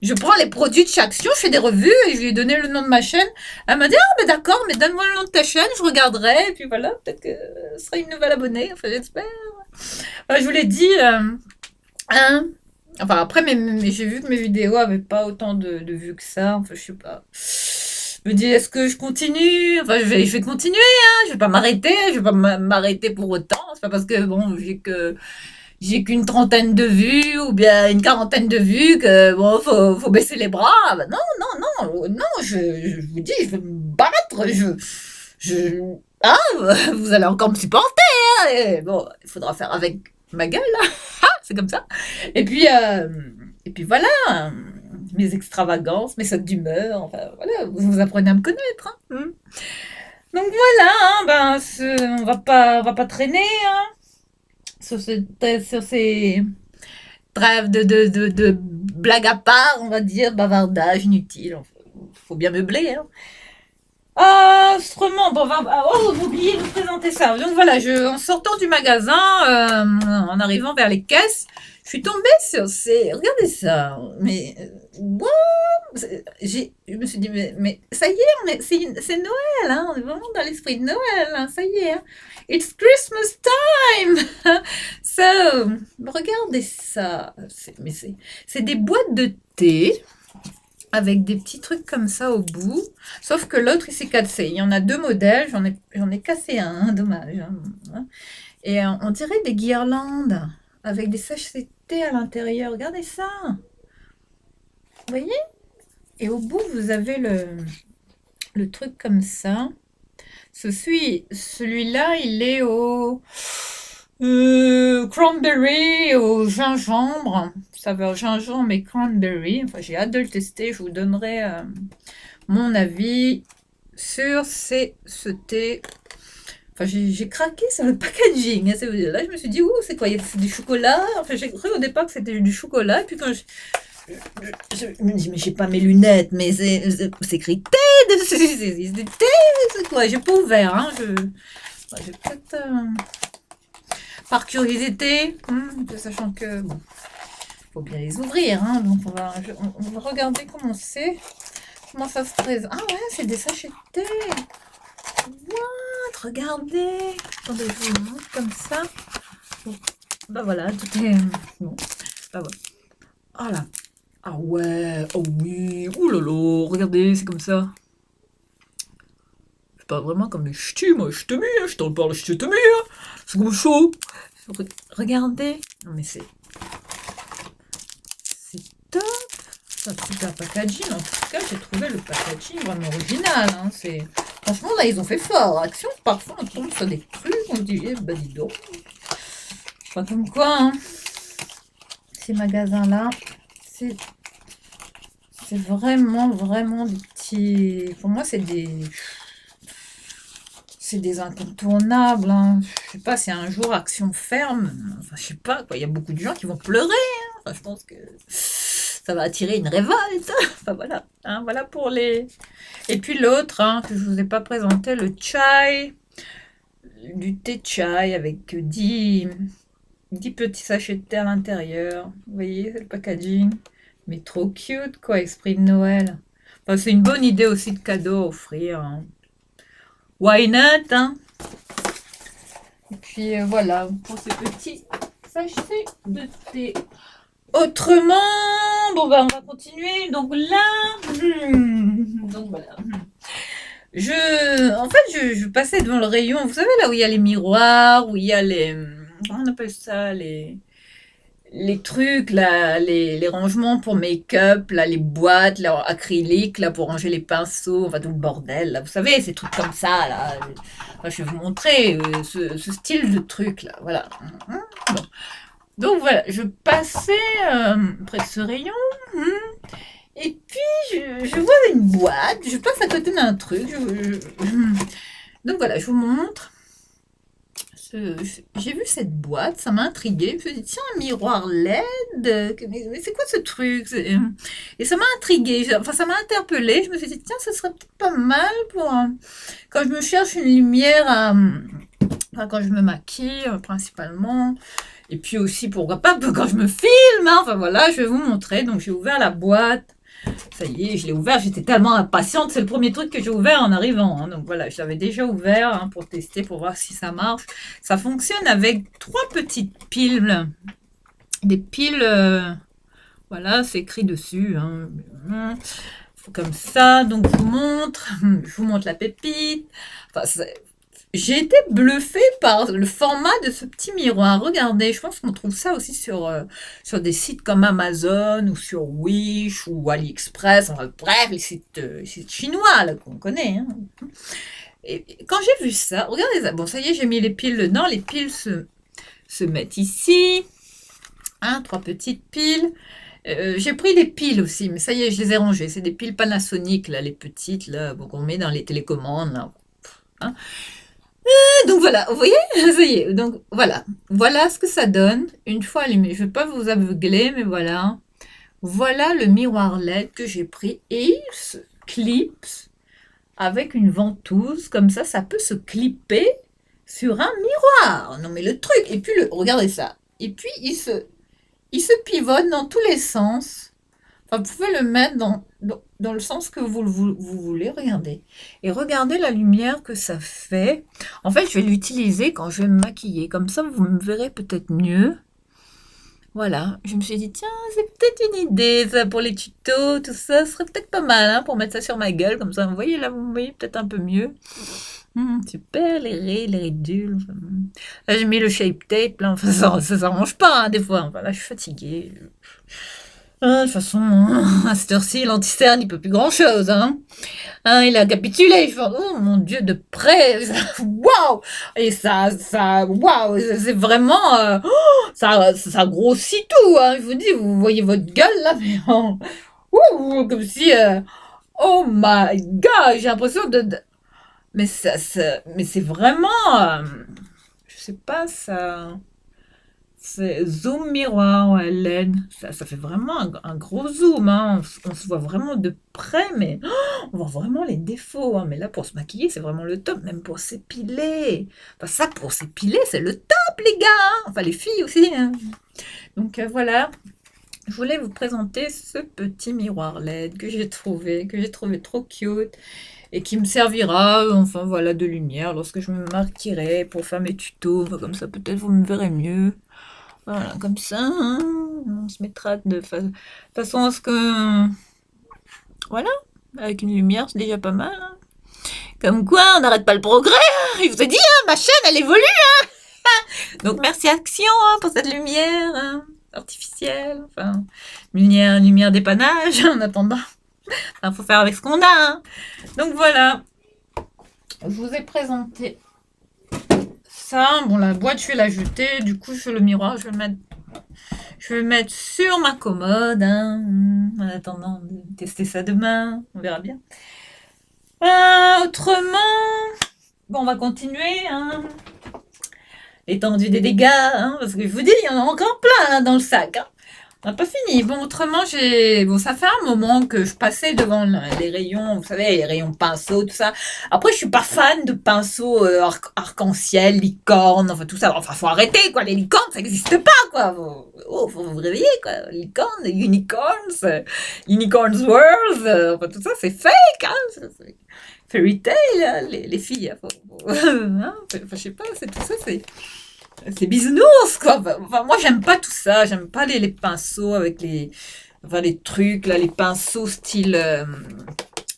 Je prends les produits de chaque action, je fais des revues et je lui ai donné le nom de ma chaîne. Elle m'a dit, ah, ben d'accord, mais donne-moi le nom de ta chaîne, je regarderai. Et puis voilà, peut-être que ce sera une nouvelle abonnée. Enfin, j'espère. Enfin, je vous l'ai dit, hein. Enfin, après, j'ai vu que mes vidéos avaient pas autant de vues que ça. Enfin, je sais pas. Je me dis, est-ce que je continue? Enfin, je vais continuer, hein. Je vais pas m'arrêter. Je vais pas m'arrêter pour autant. C'est pas parce que, bon, j'ai qu'une trentaine de vues ou bien une quarantaine de vues que bon faut baisser les bras. Bah non, non, je vous dis, je vais me battre, je ah, vous allez encore me supporter, hein, et bon, il faudra faire avec ma gueule, là. C'est comme ça. Et puis voilà, mes extravagances, mes sautes d'humeur, enfin voilà, vous apprenez à me connaître, hein. Donc voilà, hein, ben on va pas traîner, hein, sur ces trêve de blagues à part, on va dire, bavardage inutile. Faut bien meubler, hein. Autrement, bon, j'ai oublié de vous présenter ça. Donc voilà, en sortant du magasin, en arrivant vers les caisses, je suis tombée sur regardez ça, mais what? Je me suis dit, mais ça y est, c'est Noël, hein, on est vraiment dans l'esprit de Noël, hein, ça y est, hein. It's Christmas time! So, regardez ça. C'est des boîtes de thé avec des petits trucs comme ça au bout. Sauf que l'autre, il s'est cassé. Il y en a deux modèles. J'en ai cassé un, hein, dommage, hein. Et on dirait des guirlandes avec des sachets de thé à l'intérieur. Regardez ça. Vous voyez? Et au bout, vous avez le truc comme ça. Celui-là, il est au cranberry, au gingembre, saveur gingembre et cranberry. Enfin, j'ai hâte de le tester. Je vous donnerai mon avis sur ce thé. Enfin, j'ai craqué sur le packaging, hein. Là, je me suis dit, ouh, c'est quoi? C'est du chocolat. Enfin, j'ai cru au départ que c'était du chocolat. Et puis quand je me dis, mais j'ai pas mes lunettes, mais c'est écrit thé, c'est du thé, c'est quoi? J'ai pas ouvert, hein. Je vais peut-être, par curiosité, sachant que, bon, faut bien les ouvrir, hein. Donc on va regarder comment ça se présente. Ah ouais, c'est des sachets de thé. What? Regardez. Attendez, je vous montre comme ça. Bon, bah voilà, tout est bon. Bah voilà. Ah là. Ah ouais, oh oui, ouh là là, regardez, c'est comme ça. C'est pas vraiment comme les ch'tis, moi, je te mets, hein, je t'en parle, je te mets, hein. C'est comme chaud. Regardez. Non mais c'est top. C'est un super packaging. En tout cas, j'ai trouvé le packaging vraiment original, hein. Franchement, là, ils ont fait fort. Action, parfois, on tombe sur des trucs, on se dit, eh ben dis donc. Pas comme quoi, hein. Ces magasins-là, c'est vraiment, vraiment des petits. Pour moi, c'est des incontournables, hein. Je sais pas, si un jour Action ferme, enfin, je sais pas, quoi. Il y a beaucoup de gens qui vont pleurer, hein. Enfin, je pense que ça va attirer une révolte. Enfin, voilà, hein, voilà pour les. Et puis l'autre, hein, que je vous ai pas présenté, le chai, du thé chai avec 10 petits sachets de thé à l'intérieur. Vous voyez, c'est le packaging. Mais trop cute, quoi, esprit de Noël. Enfin, c'est une bonne idée aussi de cadeau à offrir, hein. Why not, hein? Et puis voilà, pour ces petits sachets de thé. Autrement, bon bah on va continuer. Donc là, donc voilà. En fait, je passais devant le rayon. Vous savez là où il y a les miroirs, où il y a comment on appelle ça, les trucs là, les rangements pour make-up, là, les boîtes, là, acryliques, là, pour ranger les pinceaux, enfin tout le bordel, là, vous savez, ces trucs comme ça, là. Enfin, je vais vous montrer ce style de truc, là, voilà. Bon. Donc voilà, je passais près de ce rayon, et puis je vois une boîte, je passe à côté d'un truc, donc voilà, je vous montre. J'ai vu cette boîte, ça m'a intriguée. Je me suis dit, tiens, un miroir LED, mais c'est quoi ce truc? Et ça m'a intriguée, enfin ça m'a interpellée. Je me suis dit, tiens, ce serait peut-être pas mal pour quand je me cherche une lumière Enfin, quand je me maquille, principalement. Et puis aussi, pourquoi pas, quand je me filme, hein. Enfin voilà, je vais vous montrer. Donc j'ai ouvert la boîte. Ça y est, je l'ai ouvert. J'étais tellement impatiente. C'est le premier truc que j'ai ouvert en arrivant, hein. Donc voilà, je l'avais déjà ouvert, hein, pour tester, pour voir si ça marche. Ça fonctionne avec 3 petites piles. Des piles, voilà, c'est écrit dessus, hein. Comme ça, donc je vous montre la pépite. Enfin, j'ai été bluffée par le format de ce petit miroir. Regardez, je pense qu'on trouve ça aussi sur des sites comme Amazon ou sur Wish ou AliExpress. Enfin, bref, les sites chinois là qu'on connaît, hein. Et quand j'ai vu ça, regardez ça. Bon, ça y est, j'ai mis les piles dedans. Les piles se mettent ici. Hein, 3 petites piles. J'ai pris des piles aussi, mais ça y est, je les ai rangées. C'est des piles Panasonic, là, les petites, là, bon, qu'on met dans les télécommandes, là. Hein. Donc voilà, vous voyez, ça y est. Donc voilà, voilà ce que ça donne une fois allumé. Je ne vais pas vous aveugler, mais voilà. Voilà le miroir LED que j'ai pris et il se clipse avec une ventouse. Comme ça peut se clipper sur un miroir. Non mais le truc, et puis regardez ça. Et puis il se pivote dans tous les sens. Enfin, vous pouvez le mettre dans le sens que vous voulez, regardez. Et regardez la lumière que ça fait. En fait, je vais l'utiliser quand je vais me maquiller. Comme ça, vous me verrez peut-être mieux. Voilà, je me suis dit, tiens, c'est peut-être une idée, ça, pour les tutos, tout ça. Ce serait peut-être pas mal, hein, pour mettre ça sur ma gueule. Comme ça, vous voyez, là, vous me voyez peut-être un peu mieux. Super, les ridules. Là, j'ai mis le shape tape, là. Enfin, ça s'arrange pas, hein, des fois. Enfin, là, je suis fatiguée. De toute façon, à cette heure-ci, l'anti-cerne, il peut plus grand-chose, hein. Hein, il a capitulé. Il fait, oh mon Dieu, de près, waouh! Et waouh, c'est vraiment, ça grossit tout, hein. Je vous dis, vous voyez votre gueule là, mais comme si, oh my God, j'ai l'impression mais mais c'est vraiment, je sais pas, ça. C'est zoom miroir, ouais, LED. Ça fait vraiment un gros zoom, hein. On se voit vraiment de près, mais on voit vraiment les défauts, hein. Mais là, pour se maquiller, c'est vraiment le top, même pour s'épiler. Enfin, ça, pour s'épiler, c'est le top, les gars, hein. Enfin, les filles aussi, hein. Donc voilà, je voulais vous présenter ce petit miroir LED que j'ai trouvé trop cute et qui me servira, enfin voilà, de lumière lorsque je me maquillerai pour faire mes tutos. Enfin, comme ça, peut-être vous me verrez mieux. Voilà, comme ça, hein, on se mettra de façon à ce que, voilà, avec une lumière, c'est déjà pas mal, hein. Comme quoi, on n'arrête pas le progrès, hein. Je vous ai dit, hein, ma chaîne, elle évolue, hein. Donc, merci Action, hein, pour cette lumière, hein, artificielle, enfin, lumière dépannage, en attendant. Enfin, faut faire avec ce qu'on a, hein. Donc, voilà, je vous ai présenté ça. Bon, la boîte, je vais la jeter. Du coup, sur le miroir, je vais le mettre sur ma commode, hein, en attendant de tester ça demain. On verra bien. Autrement, bon, on va continuer, hein. L'étendue des dégâts, hein, parce que je vous dis, il y en a encore plein là, dans le sac, hein. On n'a pas fini. Bon, autrement, bon, ça fait un moment que je passais devant les rayons, vous savez, les rayons pinceaux, tout ça. Après, je suis pas fan de pinceaux arc-en-ciel, licorne, enfin tout ça. Enfin, faut arrêter, quoi. Les licornes, ça n'existe pas, quoi. Faut vous réveiller, quoi. Licorne, unicorns, unicorns world, enfin tout ça, c'est fake, hein. C'est fairy tale, hein, les filles. Hein, enfin, je sais pas, c'est tout ça, c'est bisounours, quoi. Enfin, moi, j'aime pas tout ça. J'aime pas les pinceaux avec les trucs, là, les pinceaux style,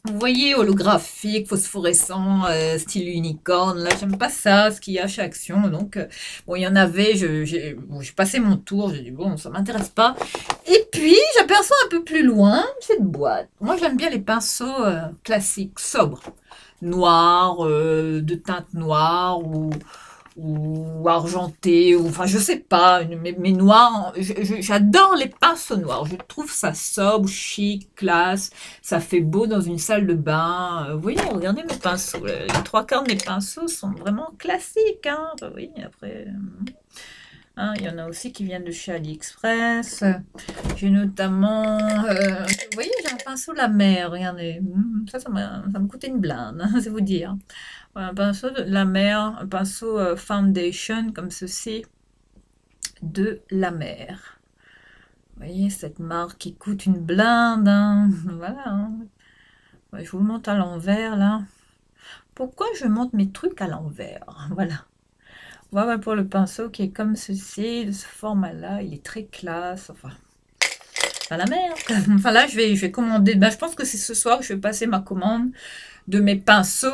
vous voyez, holographique, phosphorescent, style unicorne. Là, j'aime pas ça, ce qu'il y a chez Action. Donc, bon, il y en avait, j'ai passé mon tour. J'ai dit, bon, ça m'intéresse pas. Et puis, j'aperçois un peu plus loin cette boîte. Moi, j'aime bien les pinceaux classiques, sobres. Noirs, de teinte noire ou argenté, ou enfin je sais pas, mais noir, j'adore les pinceaux noirs, je trouve ça sobre, chic, classe, ça fait beau dans une salle de bain. Vous voyez, regardez mes pinceaux, les 3 quarts de mes pinceaux sont vraiment classiques, hein. Enfin, oui, après, Hein, il y en a aussi qui viennent de chez AliExpress. J'ai notamment... vous voyez, j'ai un pinceau La Mer, regardez. Ça me coûtait une blinde, hein, c'est vous dire. Voilà, un pinceau de La Mer, un pinceau foundation comme ceci de La Mer. Vous voyez, cette marque qui coûte une blinde. Hein. Voilà. Hein. Ouais, je vous le montre à l'envers, là. Pourquoi je monte mes trucs à l'envers? Voilà. Voilà pour le pinceau qui est comme ceci, de ce format-là. Il est très classe. Enfin, pas la mer. Enfin là, je vais commander. Ben, je pense que c'est ce soir que je vais passer ma commande de mes pinceaux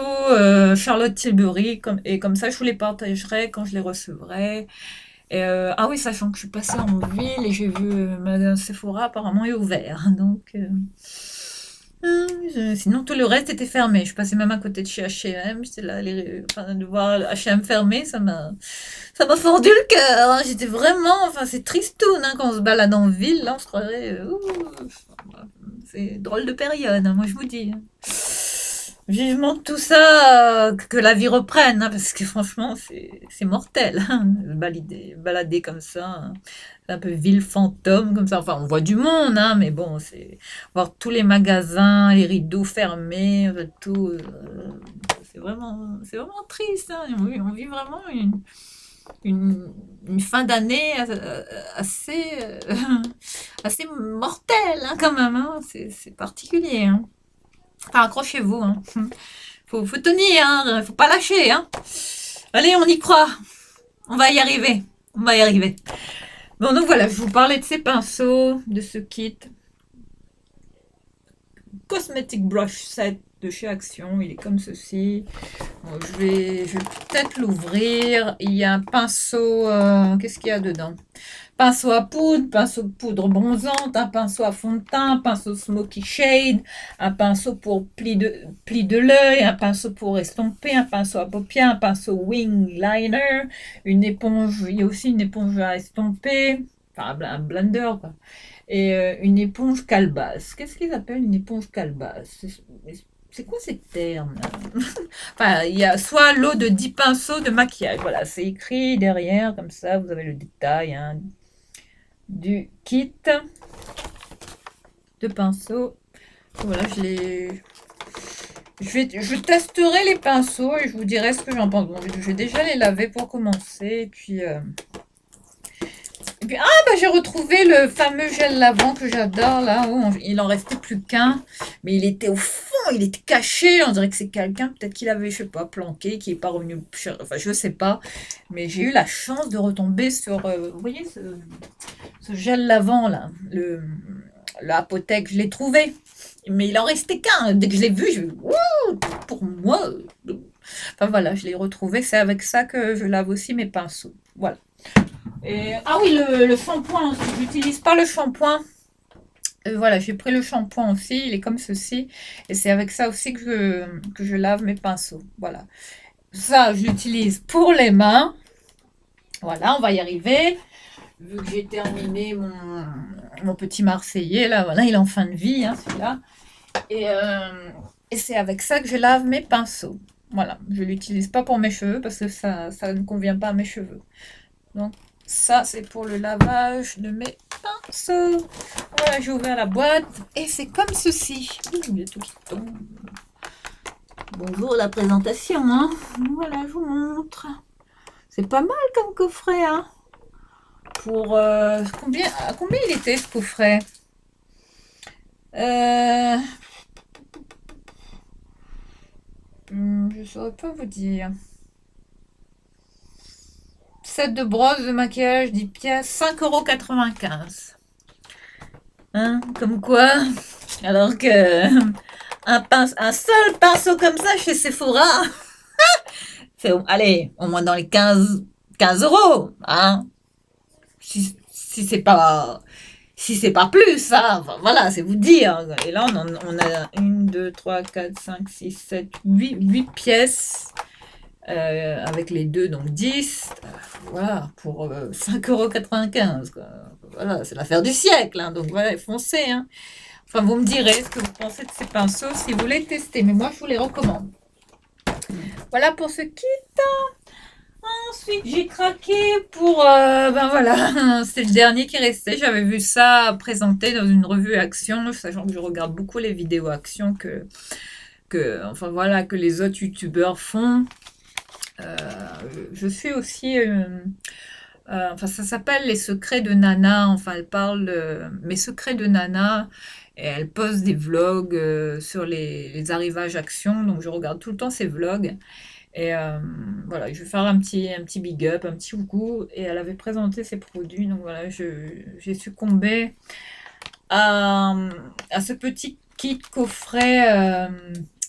Charlotte Tilbury. Et comme ça, je vous les partagerai quand je les recevrai. Et, ah oui, sachant que je suis passée en ville et j'ai vu magasin Sephora apparemment est ouvert. Donc, sinon, tout le reste était fermé. Je passais même à côté de chez H&M. J'étais là, enfin, de voir H&M fermé, ça m'a fendu le cœur. Hein. J'étais vraiment, enfin, c'est tristoun hein, quand on se balade en ville. Là, on se croirait, c'est drôle de période. Hein, moi, je vous dis. Hein. Vivement tout ça, que la vie reprenne, hein, parce que franchement, c'est mortel. Hein, balader comme ça. Hein. Un peu ville fantôme comme ça. Enfin, on voit du monde, hein, mais bon, c'est voir tous les magasins, les rideaux fermés, tout. C'est vraiment triste. Hein. On vit vraiment une fin d'année assez, assez mortelle, hein, quand même. Hein. C'est particulier. Hein. Enfin, accrochez-vous. Hein. Faut tenir, hein. Faut pas lâcher. Hein. Allez, on y croit. On va y arriver. On va y arriver. Bon, donc voilà, je vous parlais de ces pinceaux, de ce kit. Cosmetic Brush Set de chez Action. Il est comme ceci. Bon, je vais peut-être l'ouvrir. Il y a un pinceau... qu'est-ce qu'il y a dedans? Pinceau à poudre, pinceau de poudre bronzante, un pinceau à fond de teint, un pinceau smoky shade, un pinceau pour pli de l'œil, un pinceau pour estomper, un pinceau à paupières, un pinceau wing liner, une éponge, il y a aussi une éponge à estomper, enfin un blender quoi, et une éponge calebasse. Qu'est-ce qu'ils appellent une éponge calebasse? C'est quoi ces termes là? Enfin, il y a soit l'eau de 10 pinceaux de maquillage. Voilà, c'est écrit derrière, comme ça, vous avez le détail hein, du kit de pinceaux. Voilà, je testerai les pinceaux et je vous dirai ce que j'en pense. Bon, je vais déjà les laver pour commencer. Et puis, j'ai retrouvé le fameux gel lavant que j'adore là. Oh, il en restait plus qu'un, mais il était au fond, il était caché. On dirait que c'est quelqu'un, peut-être qu'il avait, je sais pas, planqué, qui est pas revenu. Enfin, je sais pas. Mais j'ai eu la chance de retomber sur, vous voyez, ce gel lavant là, l'apothèque, je l'ai trouvé. Mais il en restait qu'un. Dès que je l'ai vu, pour moi. Enfin voilà, je l'ai retrouvé. C'est avec ça que je lave aussi mes pinceaux. Voilà. Ah oui, le shampoing aussi. Je n'utilise pas le shampoing. Voilà, j'ai pris le shampoing aussi. Il est comme ceci. Et c'est avec ça aussi que je lave mes pinceaux. Voilà. Ça, je l'utilise pour les mains. Voilà, on va y arriver. Vu que j'ai terminé mon petit Marseillais, là, voilà, il est en fin de vie, hein, celui-là. Et c'est avec ça que je lave mes pinceaux. Voilà, je ne l'utilise pas pour mes cheveux parce que ça ne convient pas à mes cheveux. Donc, ça, c'est pour le lavage de mes pinceaux. Voilà, j'ai ouvert la boîte et c'est comme ceci. Il y a tout qui tombe. Bonjour la présentation, hein. Voilà, je vous montre. C'est pas mal comme coffret, hein. Pour combien il était ce coffret? Je saurais pas vous dire. Set de brosse de maquillage 10 pièces, 5,95 €. Hein, comme quoi, alors que un seul pinceau comme ça chez Sephora, c'est allez, au moins dans les 15 €. Hein, si c'est pas plus, hein. Enfin, voilà, c'est vous dire. Et là, on a 1, 2, 3, 4, 5, 6, 7, 8 pièces. Avec les deux, donc 10. Voilà, pour 5,95 €. Quoi. Voilà, c'est l'affaire du siècle. Hein, donc voilà, foncez. Hein. Enfin, vous me direz ce que vous pensez de ces pinceaux si vous les testez. Mais moi, je vous les recommande. Voilà pour ce kit. ensuite, j'ai craqué pour... ben voilà, c'était le dernier qui restait. J'avais vu ça présenté dans une revue Action, sachant que je regarde beaucoup les vidéos Action enfin voilà, que les autres youtubeurs font. Euh, je suis aussi... enfin, ça s'appelle Les Secrets de Nana. Enfin, elle parle de Mes Secrets de Nana. Et elle poste des vlogs sur les arrivages Action. Donc, je regarde tout le temps ses vlogs. Et voilà, je vais faire un petit big up, un petit coucou. Et elle avait présenté ses produits. Donc voilà, j'ai succombé à, à ce petit kit coffret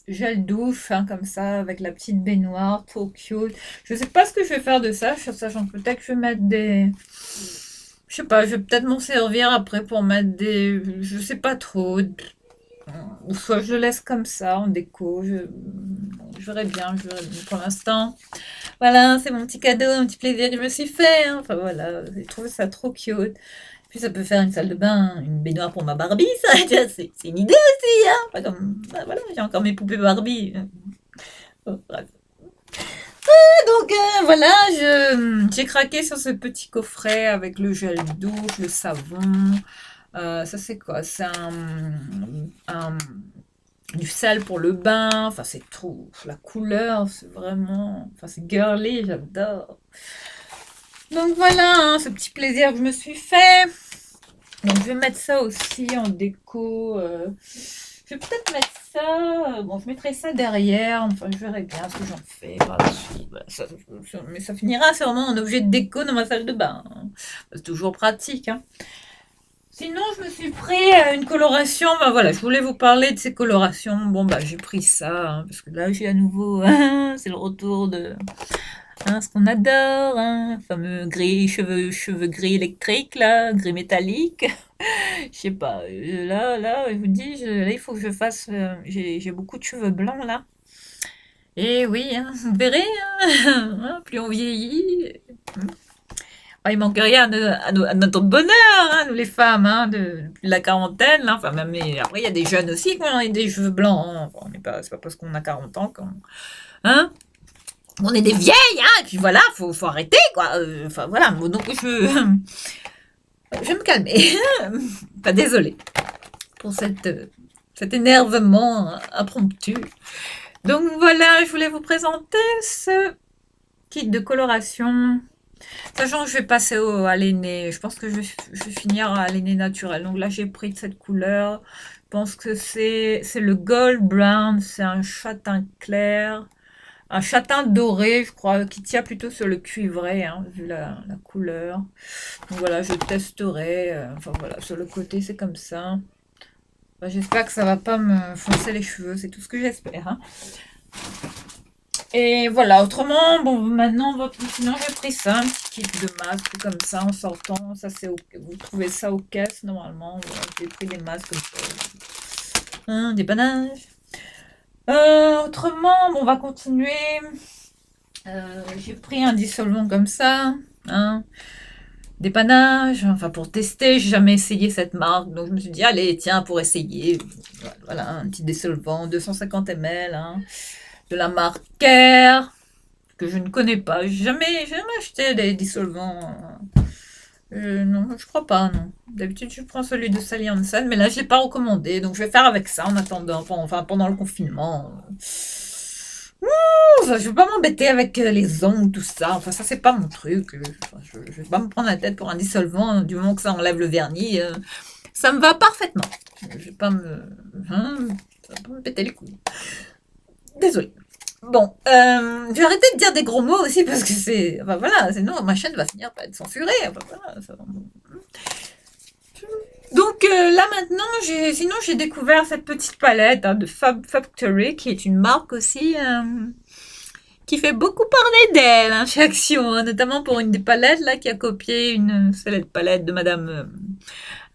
gel douche, hein, comme ça, avec la petite baignoire, trop cute. Je sais pas ce que je vais faire de ça, sachant que peut-être que je vais mettre des... Je sais pas, je vais peut-être m'en servir après pour mettre des... Je sais pas trop. Ou soit je le laisse comme ça, en déco. Je verrai bien, je verrai bien. Pour l'instant, voilà, c'est mon petit cadeau, un petit plaisir que je me suis fait, hein. Enfin voilà, j'ai trouvé ça trop cute. Puis ça peut faire une salle de bain, une baignoire pour ma Barbie, ça, tiens, c'est une idée aussi, hein. Enfin, comme, bah, voilà, j'ai encore mes poupées Barbie. Bon, bref. Donc voilà, j'ai craqué sur ce petit coffret avec le gel douche, le savon. Ça c'est quoi? C'est un- du sel pour le bain. Enfin c'est trop. La couleur, c'est vraiment. Enfin c'est girly, j'adore. Donc voilà, hein, ce petit plaisir que je me suis fait. Donc je vais mettre ça aussi en déco. Je vais peut-être mettre ça. Bon, je mettrai ça derrière. Enfin, je verrai bien ce que j'en fais par la suite. Voilà, mais ça finira sûrement en objet de déco dans ma salle de bain, hein. C'est toujours pratique, hein. Sinon, je me suis pris une coloration. Ben voilà, je voulais vous parler de ces colorations. Bon, bah, j'ai pris ça, hein, parce que là, j'ai à nouveau. C'est le retour de ce qu'on adore, hein, le fameux gris, cheveux gris électriques, là, gris métallique. Je sais pas, là, je vous dis, là, il faut que je fasse. J'ai beaucoup de cheveux blancs, là. Et oui, hein, vous verrez, hein, hein, plus on vieillit. Ah, il manque rien à notre bonheur, hein, nous les femmes, hein, de la quarantaine, là. Enfin, même, mais après, il y a des jeunes aussi qui ont des cheveux blancs, hein. Enfin, c'est pas parce qu'on a 40 ans qu'on, hein, on est des vieilles, hein, et puis voilà, faut arrêter, quoi. Enfin, voilà, donc je vais me calmer. Pas désolée pour cet énervement impromptu. Donc voilà, je voulais vous présenter ce kit de coloration. Sachant que je vais passer à l'aîné, je pense que je vais finir à l'aîné naturel. Donc là, j'ai pris de cette couleur. Je pense que c'est le gold brown, c'est un châtain clair. Un châtain doré, je crois, qui tient plutôt sur le cuivré, hein, vu la couleur. Donc voilà, je testerai. Enfin voilà, sur le côté, c'est comme ça. Bah, j'espère que ça va pas me foncer les cheveux, c'est tout ce que j'espère, hein. Et voilà, autrement, bon, maintenant, sinon j'ai pris ça, un petit kit de masques comme ça en sortant. Ça, vous trouvez ça aux caisses normalement. Voilà, j'ai pris des masques comme ça. Hein, des panaches. Autrement, bon, on va continuer. J'ai pris un dissolvant comme ça, hein, dépannage, enfin pour tester, j'ai jamais essayé cette marque, donc je me suis dit, allez, tiens, pour essayer, voilà, un petit dissolvant, 250 ml, hein, de la marque Care, que je ne connais pas, j'ai jamais acheté des dissolvants, non, je crois pas, non. D'habitude, je prends celui de Sally Hansen, mais là, je l'ai pas recommandé, donc je vais faire avec ça en attendant, enfin pendant le confinement. Enfin, je veux pas m'embêter avec les ongles, tout ça. Enfin, ça, c'est pas mon truc. Enfin, je vais pas me prendre la tête pour un dissolvant, hein, du moment que ça enlève le vernis. Ça me va parfaitement. Je vais pas me... hein, ça va pas me péter les couilles. Désolée. Bon, je vais arrêter de dire des gros mots aussi parce que c'est... Enfin, voilà, sinon ma chaîne va finir par être censurée. Enfin, voilà, donc là maintenant, sinon j'ai découvert cette petite palette, hein, de Fab Factory, qui est une marque aussi... qui fait beaucoup parler d'elle, hein, chez Action, hein, notamment pour une des palettes là qui a copié une célèbre palette de Madame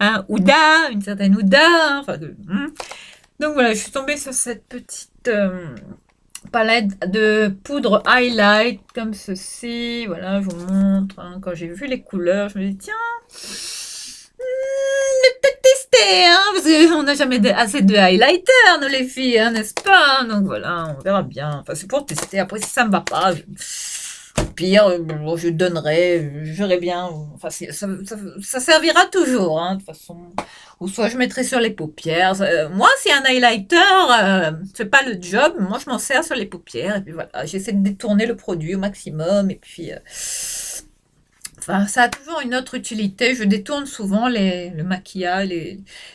hein, Ouda, une certaine Ouda. Hein, enfin, donc voilà, je suis tombée sur cette petite palette de poudre highlight comme ceci. Voilà, je vous montre, hein. Quand j'ai vu les couleurs, je me dis tiens, je vais peut-être tester, hein, parce qu'on n'a jamais assez de highlighter, nous les filles, hein, n'est-ce pas, hein. Donc voilà, on verra bien. Enfin, c'est pour tester. Après, si ça me va pas, pire, bon, je donnerai, je verrai bien. Enfin, ça servira toujours, hein, de toute façon. Ou soit je mettrai sur les paupières. Moi, si un highlighter fait pas le job, moi je m'en sers sur les paupières. Et puis voilà, j'essaie de détourner le produit au maximum. Et puis, enfin, ça a toujours une autre utilité. Je détourne souvent le maquillage,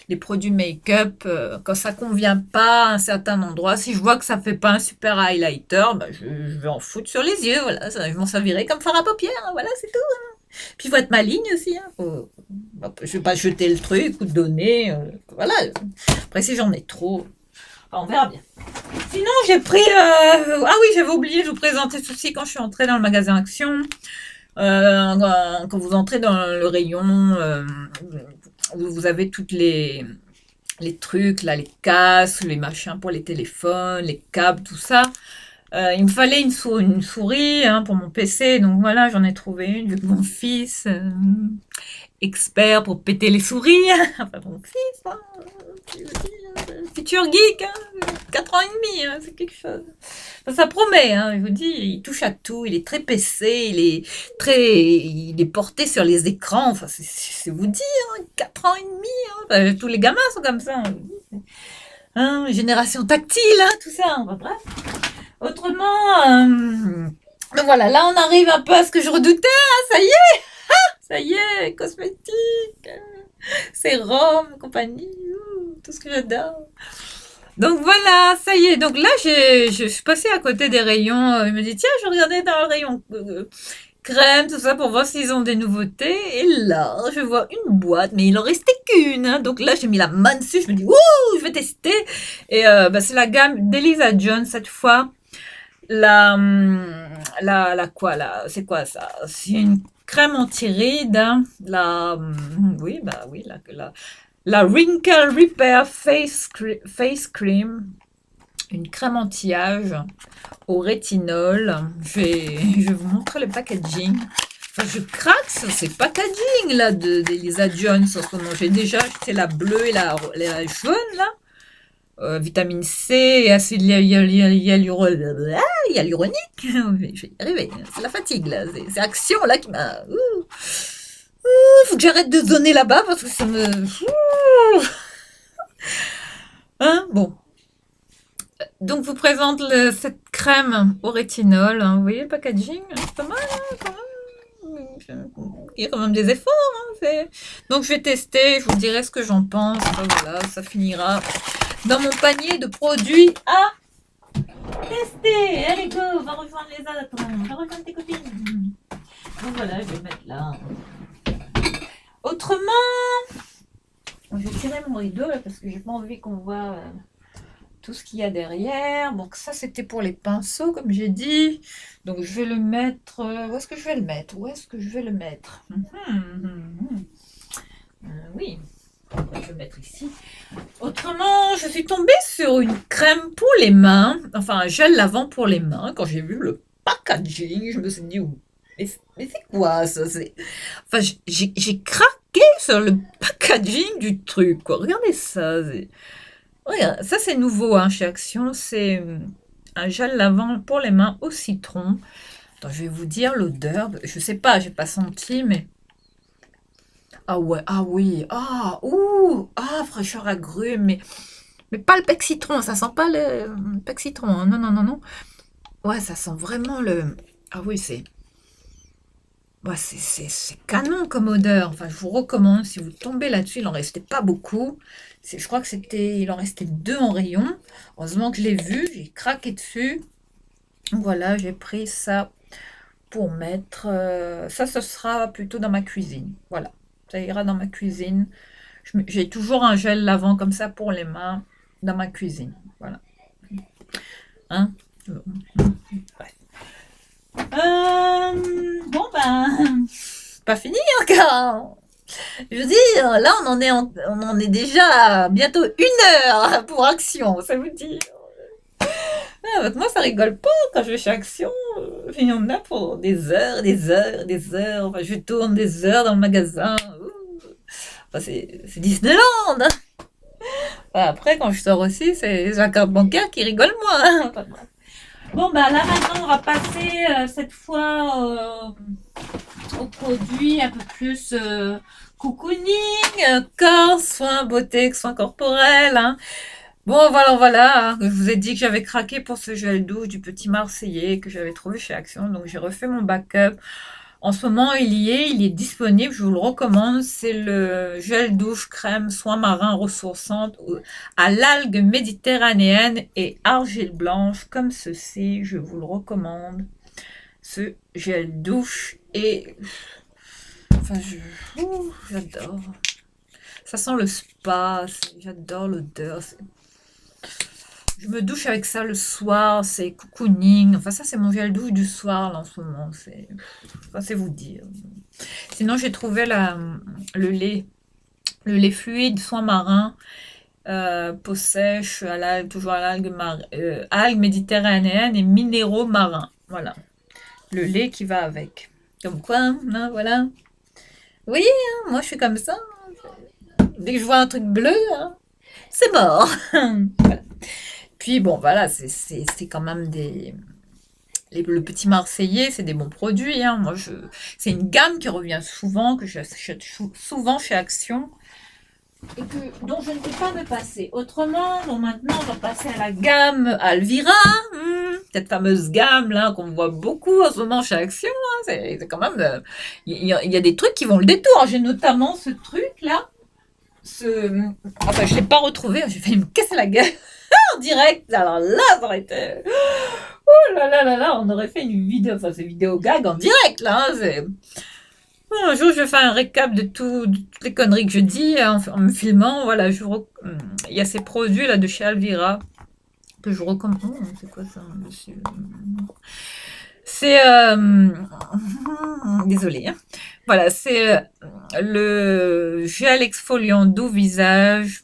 les produits make-up quand ça convient pas à un certain endroit. Si je vois que ça fait pas un super highlighter, bah, je vais en foutre sur les yeux. Voilà, je m'en servirai comme fard à paupières. Hein, voilà, c'est tout. Puis il faut être maligne aussi. Hein, je vais pas jeter le truc ou donner. Voilà. Après, si j'en ai trop, enfin, on verra bien. Sinon, j'ai pris. Ah oui, j'avais oublié de vous présenter ceci quand je suis entrée dans le magasin Action. Quand vous entrez dans le rayon où vous avez toutes les trucs, là, les casques, les machins pour les téléphones, les câbles, tout ça. Il me fallait une souris hein, pour mon PC, donc voilà, j'en ai trouvé une, vu que mon fils, expert pour péter les souris, enfin mon fils, hein, futur geek, hein, 4 ans et demi, hein, c'est quelque chose. Enfin, ça promet, hein, je vous dis, il touche à tout, il est très PC, il est porté sur les écrans, enfin c'est vous dire, hein, 4 ans et demi, hein, enfin, tous les gamins sont comme ça, hein, génération tactile, hein, tout ça, hein, enfin, bref. Autrement, donc voilà, là on arrive un peu à ce que je redoutais, hein, ça y est, cosmétiques, sérum, compagnie, tout ce que j'adore. Donc voilà, ça y est. Donc là, je suis passée à côté des rayons. Il me dit, tiens, je regardais dans le rayon crème, tout ça, pour voir s'ils ont des nouveautés. Et là, je vois une boîte, mais il en restait qu'une. Hein. Donc là, j'ai mis la main dessus. Je me dis, ouh, je vais tester. Et bah, c'est la gamme d'Elisa Jones cette fois. La quoi là? C'est quoi ça? C'est une crème anti-rides. Hein. Oui, bah oui, la Wrinkle Repair Face Cream, une crème anti-âge au rétinol. Je vais vous montrer le packaging. Enfin, je craque sur ces packaging là d'Elisa Jones en ce moment. J'ai déjà acheté la bleue et la jaune là. Vitamine C et acide hyaluronique. Je vais y arriver. C'est la fatigue là. C'est Action là qui m'a. Faut que j'arrête de zoner là-bas parce que ça me. Hein, bon. Donc, je vous présente cette crème au rétinol. Hein. Vous voyez le packaging? C'est pas mal, hein, quand même. Il y a quand même des efforts. Hein, donc, je vais tester. Je vous dirai ce que j'en pense. Enfin, voilà, ça finira dans mon panier de produits à tester. Allez, go, on va rejoindre les autres. On va rejoindre tes copines. Donc, voilà, je vais le mettre là. Autrement, je vais tirer mon rideau là, parce que j'ai pas envie qu'on voit tout ce qu'il y a derrière. Donc ça, c'était pour les pinceaux, comme j'ai dit. Donc je vais le mettre. Où est-ce que je vais le mettre? Où est-ce que je vais le mettre? Oui, je vais le mettre ici. Autrement, je suis tombée sur une crème pour les mains, enfin un gel lavant pour les mains. Quand j'ai vu le packaging, je me suis dit, mais c'est quoi ça? Enfin, j'ai craqué sur le packaging du truc, quoi. Regardez ça. Regarde, ça c'est nouveau hein, chez Action. C'est un gel lavant pour les mains au citron. Attends, je vais vous dire l'odeur. Je sais pas, j'ai pas senti, mais. Ah ouais, ah oui, ah, ouh, ah, fraîcheur agrumes, mais pas le pec citron, ça sent pas le pec citron. Hein. Non, non, non, non. Ouais, ça sent vraiment le. Ah oui, ouais, c'est canon comme odeur. Enfin, je vous recommande, si vous tombez là-dessus, il en restait pas beaucoup. Je crois que il en restait 2 en rayon. Heureusement que je l'ai vu, j'ai craqué dessus. Voilà, j'ai pris ça pour mettre. Ça, ce sera plutôt dans ma cuisine. Voilà, ça ira dans ma cuisine. J'ai toujours un gel lavant comme ça pour les mains dans ma cuisine. Voilà. Hein? Bref. Bon ben, pas fini encore. Je veux dire, là on en est déjà à bientôt 1 heure pour Action, ça vous dit? Ah, avec moi ça rigole pas quand je vais chez Action. Il y en a pour des heures, des heures, des heures. Enfin, je tourne des heures dans le magasin. Enfin, c'est Disneyland. Hein. Enfin, après quand je sors aussi, c'est la carte bancaire qui rigole moins. Hein. Enfin, Bon, bah là maintenant, on va passer cette fois au produit un peu plus cocooning, corps, soins beauté, soins corporels. Hein. Bon, voilà. Hein. Je vous ai dit que j'avais craqué pour ce gel douche du Petit Marseillais que j'avais trouvé chez Action. Donc, j'ai refait mon backup. En ce moment, il est disponible, je vous le recommande. C'est le gel douche crème soin marin ressourçante à l'algue méditerranéenne et argile blanche, comme ceci. Je vous le recommande. Ce gel douche et enfin, j'adore. Ça sent le spa, j'adore l'odeur. Je me douche avec ça le soir, c'est cocooning. Enfin, ça, c'est mon gel douche du soir, là, en ce moment. C'est vous dire. Sinon, j'ai trouvé le lait. Le lait fluide, soin marin, peau sèche, toujours à algues méditerranéennes et minéraux marins. Voilà. Le lait qui va avec. Comme quoi, hein, voilà. Oui, hein, moi, je suis comme ça. Dès que je vois un truc bleu, hein, c'est mort. Voilà. Puis bon, voilà, c'est quand même le Petit Marseillais, c'est des bons produits. Hein. C'est une gamme qui revient souvent, que j'achète souvent chez Action et dont je ne peux pas me passer. Autrement, bon, maintenant, on va passer à la gamme Alvira, cette fameuse gamme là qu'on voit beaucoup en ce moment chez Action. Hein. C'est quand même, il y a des trucs qui vont le détour. J'ai notamment ce truc là. Enfin, je l'ai pas retrouvé, j'ai failli me casser la gueule en direct. Alors là, ça aurait été. Oh là, on aurait fait une vidéo, enfin, c'est vidéo gag en direct là. Hein, bon, un jour, je vais faire un récap de toutes les conneries que je dis hein, en me filmant. Voilà, il y a ces produits là de chez Alvira que je vous recommande. Oh, c'est quoi ça, monsieur? C'est désolé. Hein. Voilà, c'est le gel exfoliant doux visage,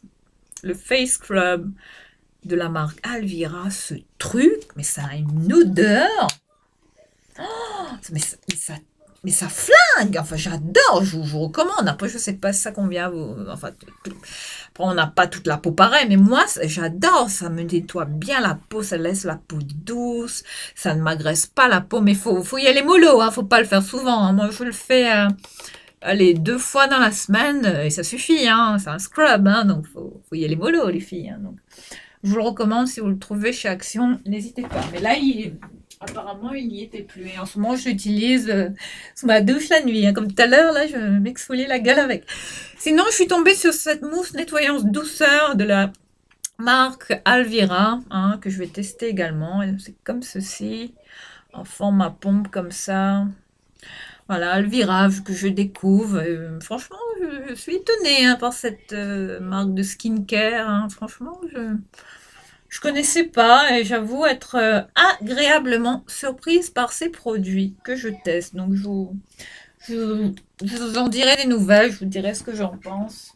le face scrub de la marque Alvira. Ce truc, mais ça a une odeur. Oh, mais ça flingue. Enfin, j'adore. Je vous recommande. Après, je sais pas si ça convient à vous. Enfin, après, on n'a pas toute la peau pareille, mais moi, j'adore. Ça me nettoie bien la peau. Ça laisse la peau douce. Ça ne m'agresse pas la peau. Mais faut y aller mollo. Hein, faut pas le faire souvent. Hein. Moi, je le fais. Allez, 2 fois dans la semaine et ça suffit. Hein. C'est un scrub. Hein, donc, faut y aller mollo, les filles. Hein, donc, je vous le recommande si vous le trouvez chez Action. N'hésitez pas. Mais là, apparemment, il n'y était plus. Et en ce moment, je l'utilise sous ma douche la nuit. Hein. Comme tout à l'heure, là, je m'exfolie la gueule avec. Sinon, je suis tombée sur cette mousse nettoyante douceur de la marque Alvira, hein, que je vais tester également. C'est comme ceci, en forme à pompe comme ça. Voilà, Alvira, que je découvre. Franchement, je suis étonnée hein, par cette marque de skincare. Hein. Franchement, je connaissais pas et j'avoue être agréablement surprise par ces produits que je teste. Donc je vous en dirai des nouvelles, je vous dirai ce que j'en pense.